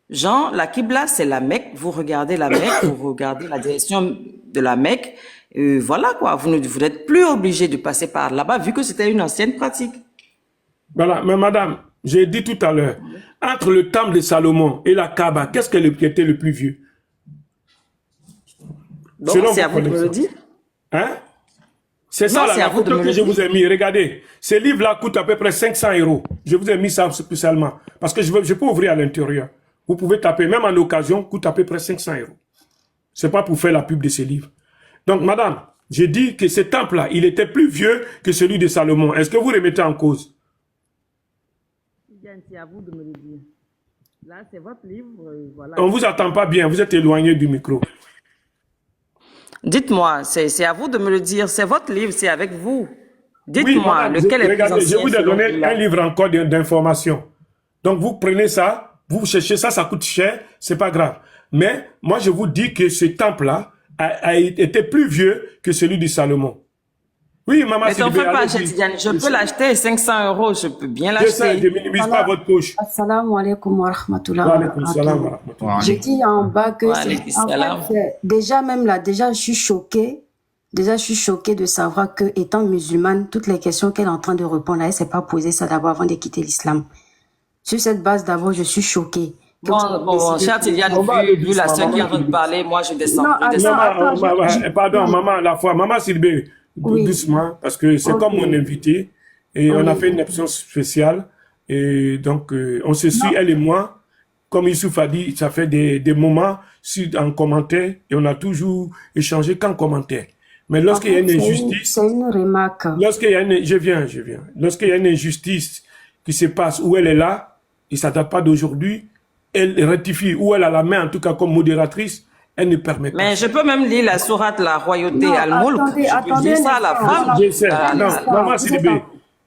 E: Genre, la Qibla, c'est la Mecque. Vous regardez la Mecque, vous regardez la direction de la Mecque. Voilà quoi, vous n'êtes plus obligé de passer par là-bas, vu que c'était une ancienne pratique.
B: Voilà, mais madame, j'ai dit tout à l'heure, entre le temple de Salomon et la Kaaba, qu'est-ce qui était le plus vieux?
E: Donc,
B: Selon
E: c'est à
B: vos
E: vous de me le
B: connaissances.
E: dire.
B: Hein? C'est
E: Non,
B: ça
E: c'est
B: la
E: à vous de
B: photo
E: me
B: que
E: le
B: je
E: dire.
B: vous ai mis. Regardez, ces livres-là coûtent à peu près 500 €. Je vous ai mis ça spécialement. Parce que je peux ouvrir à l'intérieur. Vous pouvez taper, même en occasion, coûte à peu près 500 €. C'est pas pour faire la pub de ces livres. Donc, madame, j'ai dit que ce temple-là, il était plus vieux que celui de Salomon. Est-ce que vous remettez en cause?
E: C'est à vous de me le dire. Là, c'est votre livre, voilà.
B: On vous attend pas bien, vous êtes éloigné du micro.
E: Dites-moi, c'est à vous de me le dire. C'est votre livre, c'est avec vous.
B: Oui,
E: Dites-moi,
B: madame,
E: lequel est le plus
B: regardez, je
E: ancien
B: vous ai
E: selon
B: donné
E: vous, là?
B: un livre encore d'informations. Donc, vous prenez ça, vous cherchez ça, ça coûte cher, c'est pas grave. Mais, moi, je vous dis que ce temple-là a été plus vieux que celui du Salomon. Oui, maman,
E: Mais t'en
B: Sidibé,
E: fais pas,
B: allez-y.
E: Chetidiane. Je peux l'acheter 500 €, je peux bien
B: Je sais, je
E: l'acheter.
B: minimise pas votre poche.
F: Assalamu alaikum wa rahmatullahi
B: Wa
F: wa
B: alaykoum salam wa
F: barakatuh.
B: rahmatullah.
F: Je dis en bas que
E: Wa
F: c'est,
E: alaykoum
F: en
E: salam.
F: fait, déjà même là, déjà je suis choquée. Déjà, je suis choquée de savoir que, étant musulmane, toutes les questions qu'elle est en train de répondre, elle s'est pas posé ça d'abord avant de quitter l'islam. Sur cette base, d'abord, je suis choquée. Que vous avez
E: Bon,
F: décidé-
E: Chetidiane,
B: On va aller
E: vu la
B: doucement,
E: sœur qui est en
B: maman.
E: train de parler, moi je descends.
F: Non,
E: Je descends.
F: attends,
B: Pardon, maman, la fois, maman Sidibé,
F: Oui.
B: doucement, parce que c'est
F: Ok.
B: comme mon invité, et on a
F: Oui.
B: fait une émission spéciale, et donc, on se suit, elle et moi, comme Youssouf a dit, ça fait des moments en commentaire, et on a toujours échangé qu'en commentaire. Mais
F: En
B: lorsqu'il y a
F: fait,
B: une injustice,
F: c'est une remarque.
B: lorsqu'il y a une, je viens. Lorsqu'il y a une injustice qui se passe où elle est là, et ça date pas d'aujourd'hui, elle rectifie, ou elle a la main, en tout cas comme modératrice, elle ne permet pas.
E: Mais je peux même lire la sourate La Royauté
F: Non,
E: Al-Mulk.
F: attendez,
E: Je peux
F: attendez
E: dire
F: un
E: ça à la
F: instant.
E: femme.
B: Je sais, non, maman
F: vous
B: Sidibé,
F: êtes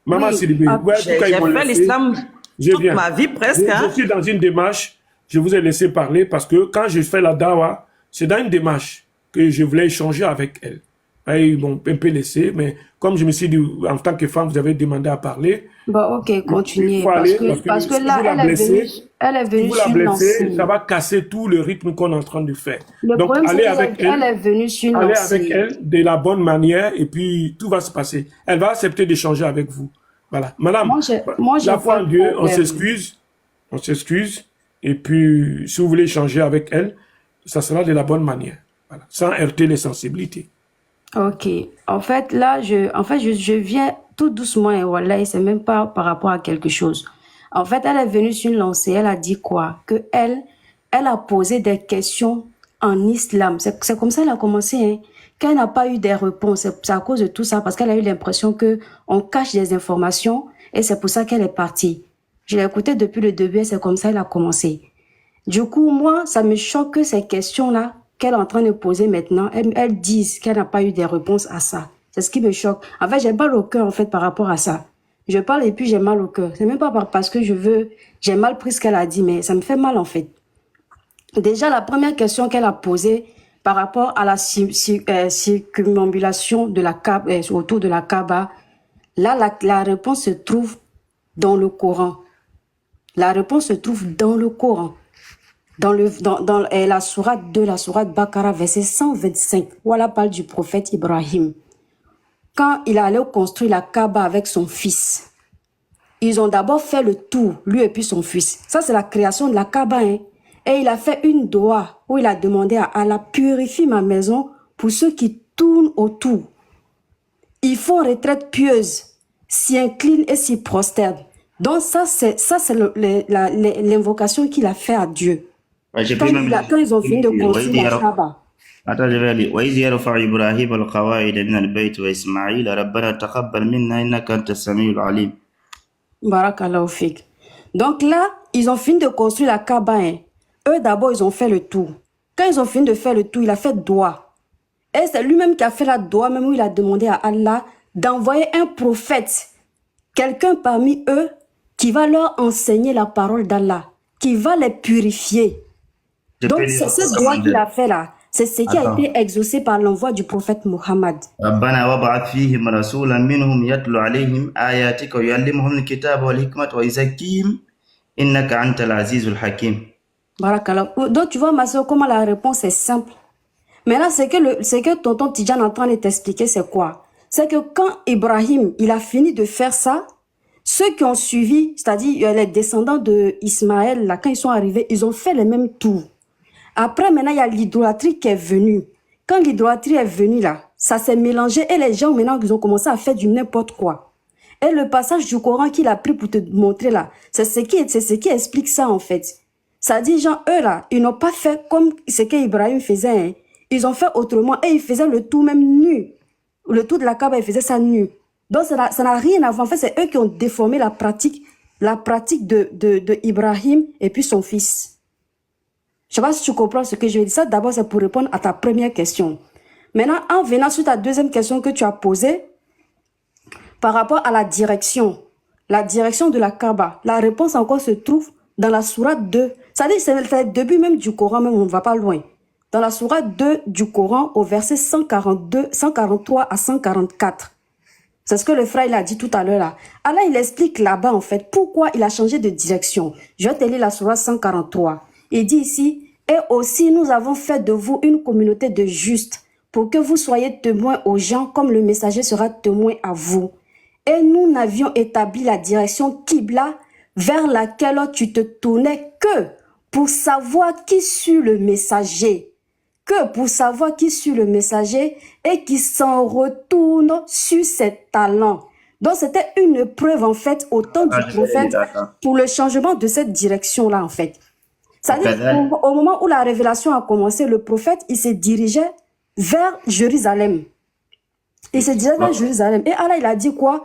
B: maman
F: Oui.
B: Sidibé,
F: Ah,
B: ouais, en tout cas,
E: J'ai
B: ils m'ont
E: fait
B: laissé.
E: l'islam
B: Je
E: toute
B: viens.
E: ma vie presque.
B: Je
E: Hein.
B: suis dans une démarche, je vous ai laissé parler parce que quand je fais la dawa, c'est dans une démarche que je voulais échanger avec elle. Et ils m'ont un peu laissé, mais comme je me suis dit, en tant que femme, vous avez demandé à parler.
F: Bon, ok, continuez.
B: Il faut aller, parce que
F: Parce que
B: si
F: là,
B: vous la
F: elle est
B: blessez,
F: venue, elle est
B: Si
F: venue
B: vous la
F: sur une
B: blessez,
F: lancée.
B: ça va casser tout le rythme qu'on est en train de faire.
F: Le
B: Donc,
F: problème, c'est
B: allez avec
F: qu'elle
B: elle,
F: est venue sur une
B: allez
F: lancée.
B: avec elle de la bonne manière et puis tout va se passer. Elle va accepter d'échanger avec vous. Voilà. Madame,
F: Moi, j'ai
B: la foi
F: pas
B: en
F: de
B: Dieu, on
F: problème.
B: s'excuse. Et puis, si vous voulez échanger avec elle, ça sera de la bonne manière. Voilà. Sans heurter les sensibilités.
F: Ok. En fait, là, je viens tout doucement et voilà, et c'est même pas par rapport à quelque chose. En fait, elle est venue sur une lancée. Elle a dit quoi? Que elle a posé des questions en islam. C'est comme ça qu'elle a commencé, hein. Qu'elle n'a pas eu des réponses. C'est à cause de tout ça, parce qu'elle a eu l'impression que on cache des informations et c'est pour ça qu'elle est partie. Je l'ai écoutée depuis le début et c'est comme ça qu'elle a commencé. Du coup, moi, ça me choque que ces questions-là qu'elle est en train de poser maintenant, elles disent qu'elle n'a pas eu des réponses à ça. C'est ce qui me choque. En fait, j'ai mal au cœur, en fait, par rapport à ça. Je parle et puis j'ai mal au cœur. C'est même pas parce que j'ai mal pris ce qu'elle a dit, mais ça me fait mal, en fait. Déjà, la première question qu'elle a posée, par rapport à la circumambulation de la Kaaba, autour de la Kaaba, là, la réponse se trouve dans le Coran. La réponse se trouve dans le Coran. Dans la sourate 2, la sourate Baqara, verset 125. Voilà, parle du prophète Ibrahim. Quand il allait construire la Kaaba avec son fils, ils ont d'abord fait le tour, lui et puis son fils. Ça, c'est la création de la Kaaba. Hein. Et il a fait une doua où il a demandé à Allah, purifie ma maison pour ceux qui tournent autour. Ils font retraite pieuse, s'y inclinent et s'y prosternent. Donc ça, c'est l'invocation qu'il a fait à Dieu.
D: Ouais, j'ai
F: Quand,
D: pris même
F: quand ils ont fini de construire la Kaaba.
D: Attends, je vais lire. وإذ يرفع إبراهيم القواعد من البيت وإسماعيل ربنا تقبل منا إنك أنت السميع العليم.
F: Barakallahu fik. Donc là, ils ont fini de construire la Kaaba. Hein. Eux, d'abord, ils ont fait le tour. Quand ils ont fini de faire le tour, il a fait doua. Et c'est lui-même qui a fait la doua, même où il a demandé à Allah d'envoyer un prophète, quelqu'un parmi eux, qui va leur enseigner la parole d'Allah, qui va les purifier. Donc, c'est ce doua qu'il a fait là. C'est ce qui a été exaucé par l'envoi du prophète Muhammad.
D: ربنا وابعث فيهم رسولا منهم يتلو عليهم آياتك ويعلمهم الكتاب والحكمة ويزكيهم إنك أنت العزيز الحكيم.
F: Barakallah. Donc, tu vois, ma soeur, comment la réponse est simple. Mais là, c'est que tonton Tidjane est en train de t'expliquer, c'est quoi? C'est que quand Ibrahim, il a fini de faire ça, ceux qui ont suivi, c'est-à-dire les descendants de Ismaël, là, quand ils sont arrivés, ils ont fait les mêmes tours. Après, maintenant, il y a l'idolâtrie qui est venue. Quand l'idolâtrie est venue, là, ça s'est mélangé et les gens, maintenant, ils ont commencé à faire du n'importe quoi. Et le passage du Coran qu'il a pris pour te montrer, là, c'est ce qui explique ça, en fait. Ça dit, genre, eux, là, ils n'ont pas fait comme ce qu'Ibrahim faisait, hein. Ils ont fait autrement et ils faisaient le tour même nu. Le tour de la Kaaba, ils faisaient ça nu. Donc, ça n'a rien à voir. En fait, c'est eux qui ont déformé la pratique de Ibrahim et puis son fils. Je ne sais pas si tu comprends ce que je veux dire. Ça, d'abord, c'est pour répondre à ta première question. Maintenant, en venant sur ta deuxième question que tu as posée, par rapport à la direction de la Kaaba, la réponse encore se trouve dans la sourate 2. Ça dit, c'est le début même du Coran, même on ne va pas loin. Dans la sourate 2 du Coran, au verset 143 à 144. C'est ce que le frère il a dit tout à l'heure là. Allah, il explique là-bas, en fait, pourquoi il a changé de direction. Je vais te lire la sourate 143. Il dit ici, « Et aussi nous avons fait de vous une communauté de justes, pour que vous soyez témoins aux gens comme le messager sera témoin à vous. Et nous n'avions établi la direction Qibla vers laquelle tu te tournais que pour savoir qui suit le messager. Que pour savoir qui suit le messager et qui s'en retourne sur ses talents. » Donc c'était une preuve en fait au temps du prophète pour le changement de cette direction-là en fait. C'est-à-dire au moment où la révélation a commencé, le prophète, il se dirigeait vers Jérusalem. Il se dirigeait vers Jérusalem. Et Allah, il a dit quoi?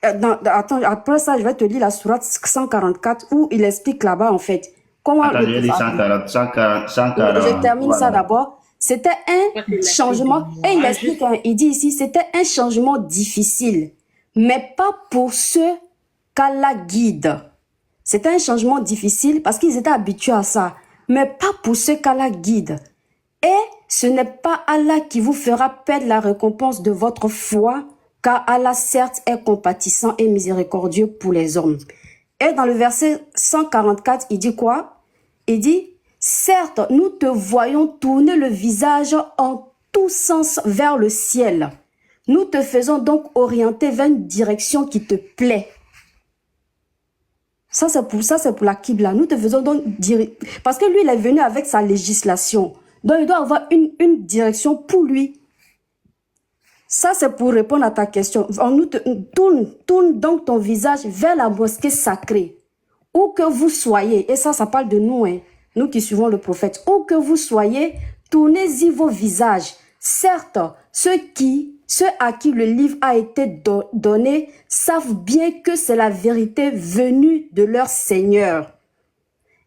F: Attends, après ça, je vais te lire la sourate 144 où il explique là-bas, en fait. Comment je termine ça d'abord. C'était un changement. Et il explique, il dit ici, c'était un changement difficile. Mais pas pour ceux qu'Allah guide. C'était un changement difficile parce qu'ils étaient habitués à ça, mais pas pour ceux qu'Allah guide. Et ce n'est pas Allah qui vous fera perdre la récompense de votre foi, car Allah certes est compatissant et miséricordieux pour les hommes. Et dans le verset 144, il dit quoi? Il dit, certes, nous te voyons tourner le visage en tous sens vers le ciel. Nous te faisons donc orienter vers une direction qui te plaît. Ça, c'est pour la Qibla. Nous te faisons donc dire, parce que lui, il est venu avec sa législation. Donc, il doit avoir une direction pour lui. Ça, c'est pour répondre à ta question. Tourne donc ton visage vers la mosquée sacrée. Où que vous soyez, et ça parle de nous, hein, nous qui suivons le prophète. Où que vous soyez, tournez-y vos visages. Certes, ceux à qui le livre a été donné savent bien que c'est la vérité venue de leur Seigneur.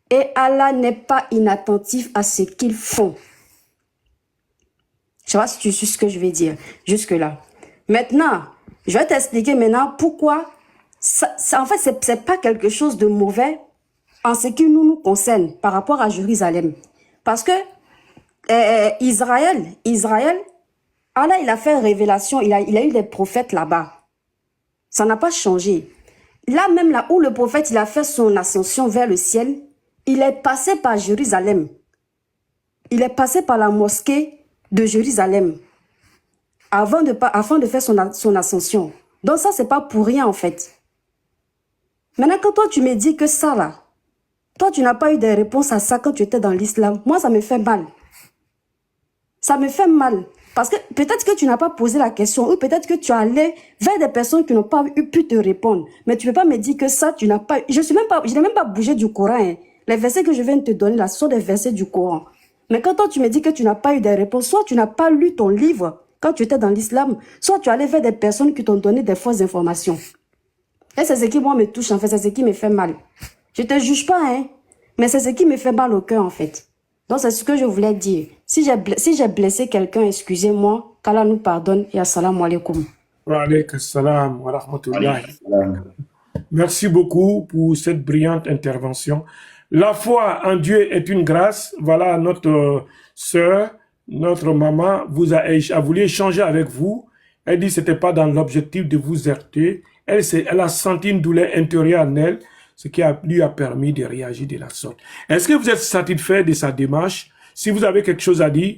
F: Et Allah n'est pas inattentif à ce qu'ils font. Je sais pas si tu sais ce que je vais dire jusque-là. Maintenant, je vais t'expliquer maintenant pourquoi en fait, c'est pas quelque chose de mauvais en ce qui nous concerne par rapport à Jérusalem. Parce que Israël, Allah, il a fait révélation, il a eu des prophètes là-bas. Ça n'a pas changé. Là même, là où le prophète, il a fait son ascension vers le ciel, il est passé par Jérusalem. Il est passé par la mosquée de Jérusalem afin de faire son ascension. Donc ça, c'est pas pour rien en fait. Maintenant, quand toi, tu me dis que ça là, toi, tu n'as pas eu de réponse à ça quand tu étais dans l'islam, moi, ça me fait mal. Ça me fait mal. Parce que peut-être que tu n'as pas posé la question ou peut-être que tu es allé vers des personnes qui n'ont pas pu te répondre. Mais tu ne peux pas me dire que ça, tu n'as pas... Je n'ai même pas bougé du Coran. Hein. Les versets que je viens de te donner là sont des versets du Coran. Mais quand toi, tu me dis que tu n'as pas eu de réponse, soit tu n'as pas lu ton livre quand tu étais dans l'islam, soit tu es allé vers des personnes qui t'ont donné des fausses informations. Et c'est ce qui, moi, me touche, en fait. C'est ce qui me fait mal. Je ne te juge pas, hein. Mais c'est ce qui me fait mal au cœur, en fait. Donc, c'est ce que je voulais dire. Si j'ai blessé quelqu'un, excusez-moi, qu'Allah nous pardonne et assalamu alaikum.
B: Wa alaykum salam wa rahmatullahi. Merci beaucoup pour cette brillante intervention. La foi en Dieu est une grâce. Voilà, notre sœur, notre maman a voulu échanger avec vous. Elle dit que ce n'était pas dans l'objectif de vous heurter. Elle a senti une douleur intérieure en elle, ce qui lui a permis de réagir de la sorte. Est-ce que vous êtes satisfait de sa démarche? Si vous avez quelque chose à dire,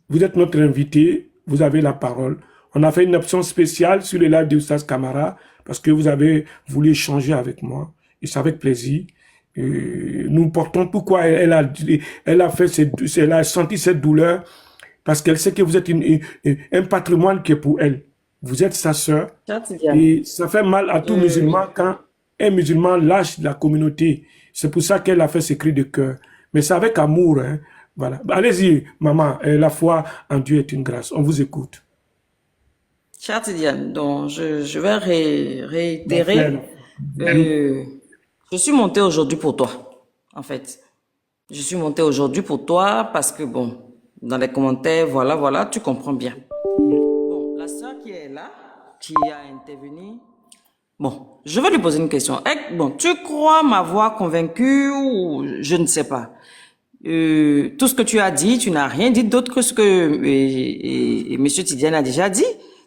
B: vous êtes notre invité, vous avez la parole. On a fait une option spéciale sur le live de Oustaz Camara parce que vous avez voulu échanger avec moi. Et c'est avec plaisir. Nous portons pourquoi elle a senti cette douleur parce qu'elle sait que vous êtes un patrimoine qui est pour elle. Vous êtes sa sœur. Et ça fait mal à tout musulman quand un musulman lâche la communauté. C'est pour ça qu'elle a fait ce cri de cœur. Mais c'est avec amour. Hein. Voilà. Allez-y, maman. La foi en Dieu est une grâce. On vous écoute.
E: Cher Tidiane, donc je vais réitérer. Je suis montée aujourd'hui pour toi, en fait. Je suis montée aujourd'hui pour toi parce que, bon, dans les commentaires, voilà, tu comprends bien. Bon, la sœur qui est là, qui a intervenu, bon, je vais lui poser une question. Bon, tu crois m'avoir convaincu ou je ne sais pas. Tout ce que tu as dit, tu n'as rien dit d'autre que ce que Monsieur Tidiane a déjà dit.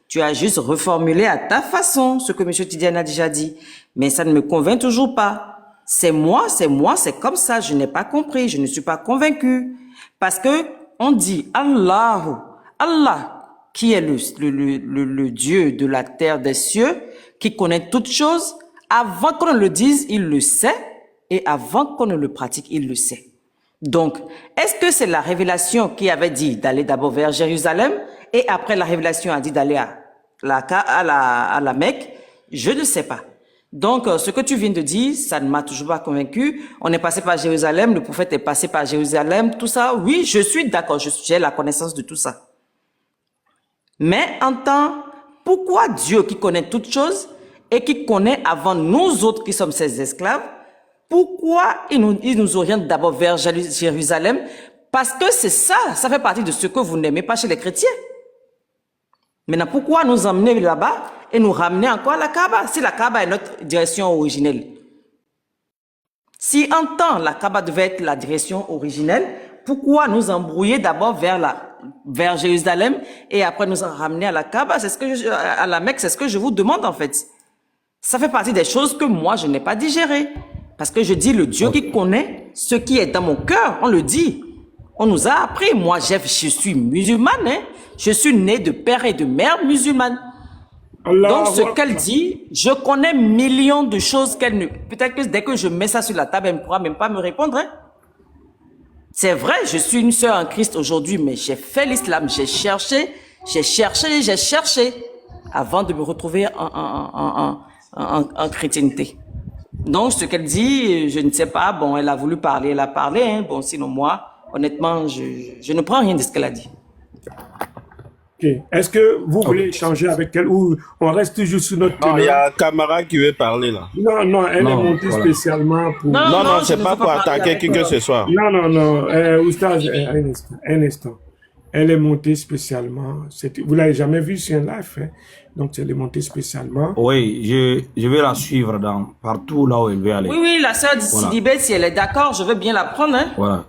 E: Tu as juste reformulé à ta façon ce que Monsieur Tidiane a déjà dit. Mais ça ne me convainc toujours pas. C'est moi, c'est comme ça. Je n'ai pas compris, je ne suis pas convaincu. Parce que on dit Allah, qui est le Dieu de la terre des cieux, qui connaît toutes choses. Avant qu'on ne le dise, il le sait. Et avant qu'on ne le pratique, il le sait. Donc, est-ce que c'est la révélation qui avait dit d'aller d'abord vers Jérusalem et après la révélation a dit d'aller à la Mecque? Je ne sais pas. Donc, ce que tu viens de dire, ça ne m'a toujours pas convaincu. On est passé par Jérusalem, le prophète est passé par Jérusalem, tout ça. Oui, je suis d'accord, j'ai la connaissance de tout ça. Mais pourquoi Dieu qui connaît toutes choses et qui connaît avant nous autres qui sommes ses esclaves, pourquoi il nous oriente d'abord vers Jérusalem? Parce que c'est ça fait partie de ce que vous n'aimez pas chez les chrétiens. Maintenant, pourquoi nous emmener là-bas et nous ramener encore à la Kaaba, si la Kaaba est notre direction originelle? Si en temps la Kaaba devait être la direction originelle, pourquoi nous embrouiller d'abord vers Jérusalem et après nous en ramener à la Kaaba, à la Mecque? C'est ce que je vous demande en fait. Ça fait partie des choses que moi je n'ai pas digérées. Parce que je dis le Dieu qui connaît ce qui est dans mon cœur, on le dit. On nous a appris. Moi, je suis musulmane. Hein? Je suis née de père et de mère musulmane. Donc, ce qu'elle dit, je connais millions de choses qu'elle ne... Peut-être que dès que je mets ça sur la table, elle ne pourra même pas me répondre. Hein? C'est vrai, je suis une sœur en Christ aujourd'hui, mais j'ai fait l'islam. J'ai cherché avant de me retrouver en chrétienté. Donc, ce qu'elle dit, je ne sais pas. Bon, elle a voulu parler, elle a parlé. Hein. Bon, sinon moi, honnêtement, je ne prends rien de ce qu'elle a dit.
B: Okay. Est-ce que vous voulez échanger avec elle ou on reste toujours sur notre...
A: Non, il y a Camara qui veut parler là.
B: Non, elle est montée spécialement pour...
A: Non, c'est pas pour attaquer qui que ce soit.
B: Non. Oustaz, un instant. Elle est montée spécialement. Vous l'avez jamais vue sur un live, hein? Donc elle est montée spécialement.
G: Oui, je vais la suivre partout là où elle veut aller.
E: Oui, la sœur Sidibé, si elle est d'accord, je veux bien la prendre. Hein?
G: Voilà.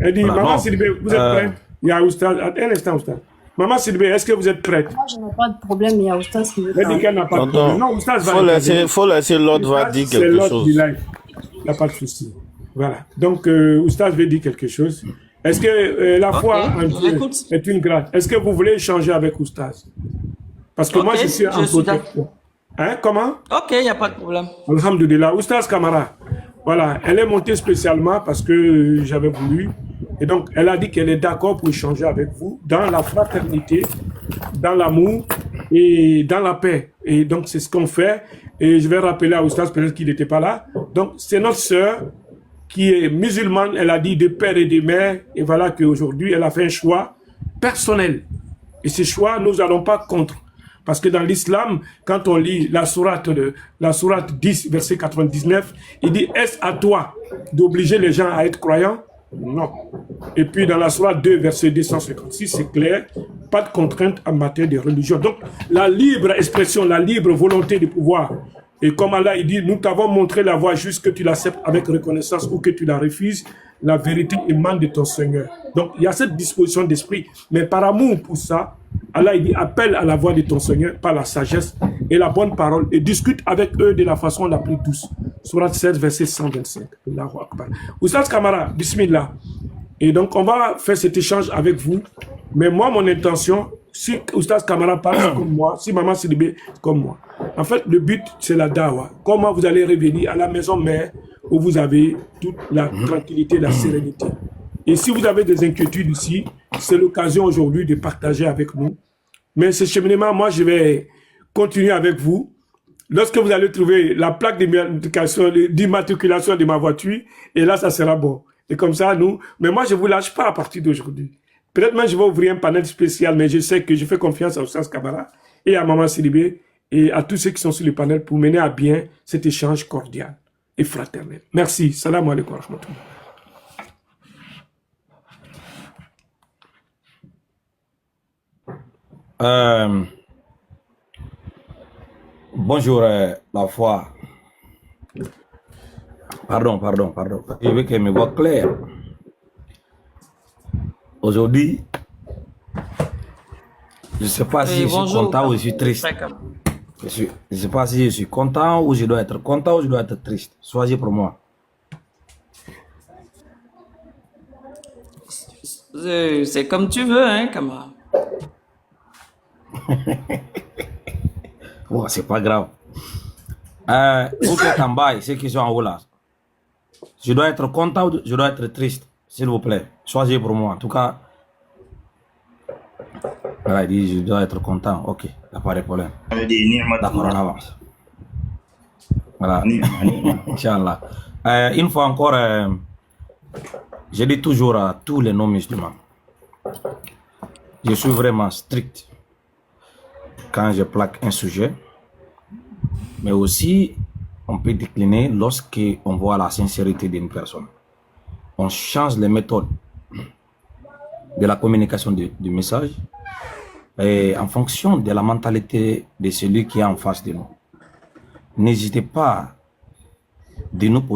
B: Elle dit,
G: Voilà,
B: Maman
G: non.
B: Sidibé, vous êtes prête? Il y a Oustaz. Un instant, Oustaz. Maman Sidibé, est-ce que vous êtes prête?
F: Moi, je n'ai pas de problème, il y a Oustaz qui veut
B: Elle dit
F: parler.
B: qu'elle n'a pas de
A: Tonton,
B: problème. Non, Oustaz va
A: faut laisser l'autre va
B: Oustaz,
A: dire
B: c'est
A: quelque
B: l'autre du
A: chose.
B: live. Il n'y a pas de souci. Voilà. Donc, Oustaz veut dire quelque chose. Est-ce que la foi en
E: je
B: Dieu
E: l'écoute.
B: est une grâce? Est-ce que vous voulez échanger avec Oustaz? Parce que moi,
E: Ok,
B: je suis en
E: je suis
B: protection. Hein, comment?
E: Ok, il n'y a pas de problème.
B: Alhamdulillah. Oustaz Kamara. Voilà. Elle est montée spécialement parce que j'avais voulu. Et donc, elle a dit qu'elle est d'accord pour échanger avec vous dans la fraternité, dans l'amour et dans la paix. Et donc, c'est ce qu'on fait. Et je vais rappeler à Oustaz, peut-être qu'il n'était pas là. Donc, c'est notre sœur qui est musulmane, elle a dit de père et de mère. Et voilà qu'aujourd'hui, elle a fait un choix personnel. Et ce choix, nous n'allons pas contre. Parce que dans l'islam, quand on lit la sourate 10, verset 99, il dit, est-ce à toi d'obliger les gens à être croyants? Non. Et puis dans la sourate 2, verset 256, c'est clair, pas de contrainte en matière de religion. Donc, la libre expression, la libre volonté de pouvoir. Et comme Allah, il dit, nous t'avons montré la voie juste que tu l'acceptes avec reconnaissance ou que tu la refuses, la vérité émane de ton Seigneur. Donc, il y a cette disposition d'esprit. Mais par amour pour ça, Allah, il dit, appelle à la voix de ton Seigneur par la sagesse et la bonne parole et discute avec eux de la façon la plus douce. Sourate 16, verset 125. Allahu Akbar. Oustaz Kamara, bismillah. Et donc, on va faire cet échange avec vous. Mais moi, mon intention, si Oustaz Kamara parle comme moi, si Maman Sidibé comme moi, en fait, le but, c'est la dawa. Comment vous allez revenir à la maison mère où vous avez toute la tranquillité, la sérénité. Et si vous avez des inquiétudes ici, c'est l'occasion aujourd'hui de partager avec nous. Mais ce cheminement, moi, je vais continuer avec vous. Lorsque vous allez trouver la plaque d'immatriculation de ma voiture, et là, ça sera bon. Et comme ça, nous... Mais moi, je ne vous lâche pas à partir d'aujourd'hui. Peut-être même je vais ouvrir un panel spécial, mais je sais que je fais confiance à Oustaz Kamara et à Maman Sidibé et à tous ceux qui sont sur le panel pour mener à bien cet échange cordial et fraternel. Merci. Salam alaikum wa rahmatullah.
G: Bonjour, la foi. Pardon. Je veux qu'elle me voit clair. Aujourd'hui, je ne sais pas si je suis content ou je suis triste. Je ne sais pas si je suis content ou je dois être content ou je dois être triste. Choisissez pour moi.
E: C'est comme tu veux, hein, camarade.
G: Bon, c'est pas grave. Vous qui êtes en bas, ceux qui sont en haut là, je dois être content ou je dois être triste, s'il vous plaît. Choisissez pour moi. En tout cas, voilà, il dit je dois être content. Ok, il n'y a pas de problème. D'accord, on avance. Voilà. Inch'Allah. Une fois encore, je dis toujours à tous les non-musulmans, je suis vraiment strict quand je plaque un sujet, mais aussi on peut décliner lorsqu'on voit la sincérité d'une personne. On change les méthodes de la communication du message et en fonction de la mentalité de celui qui est en face de nous. N'hésitez pas de nous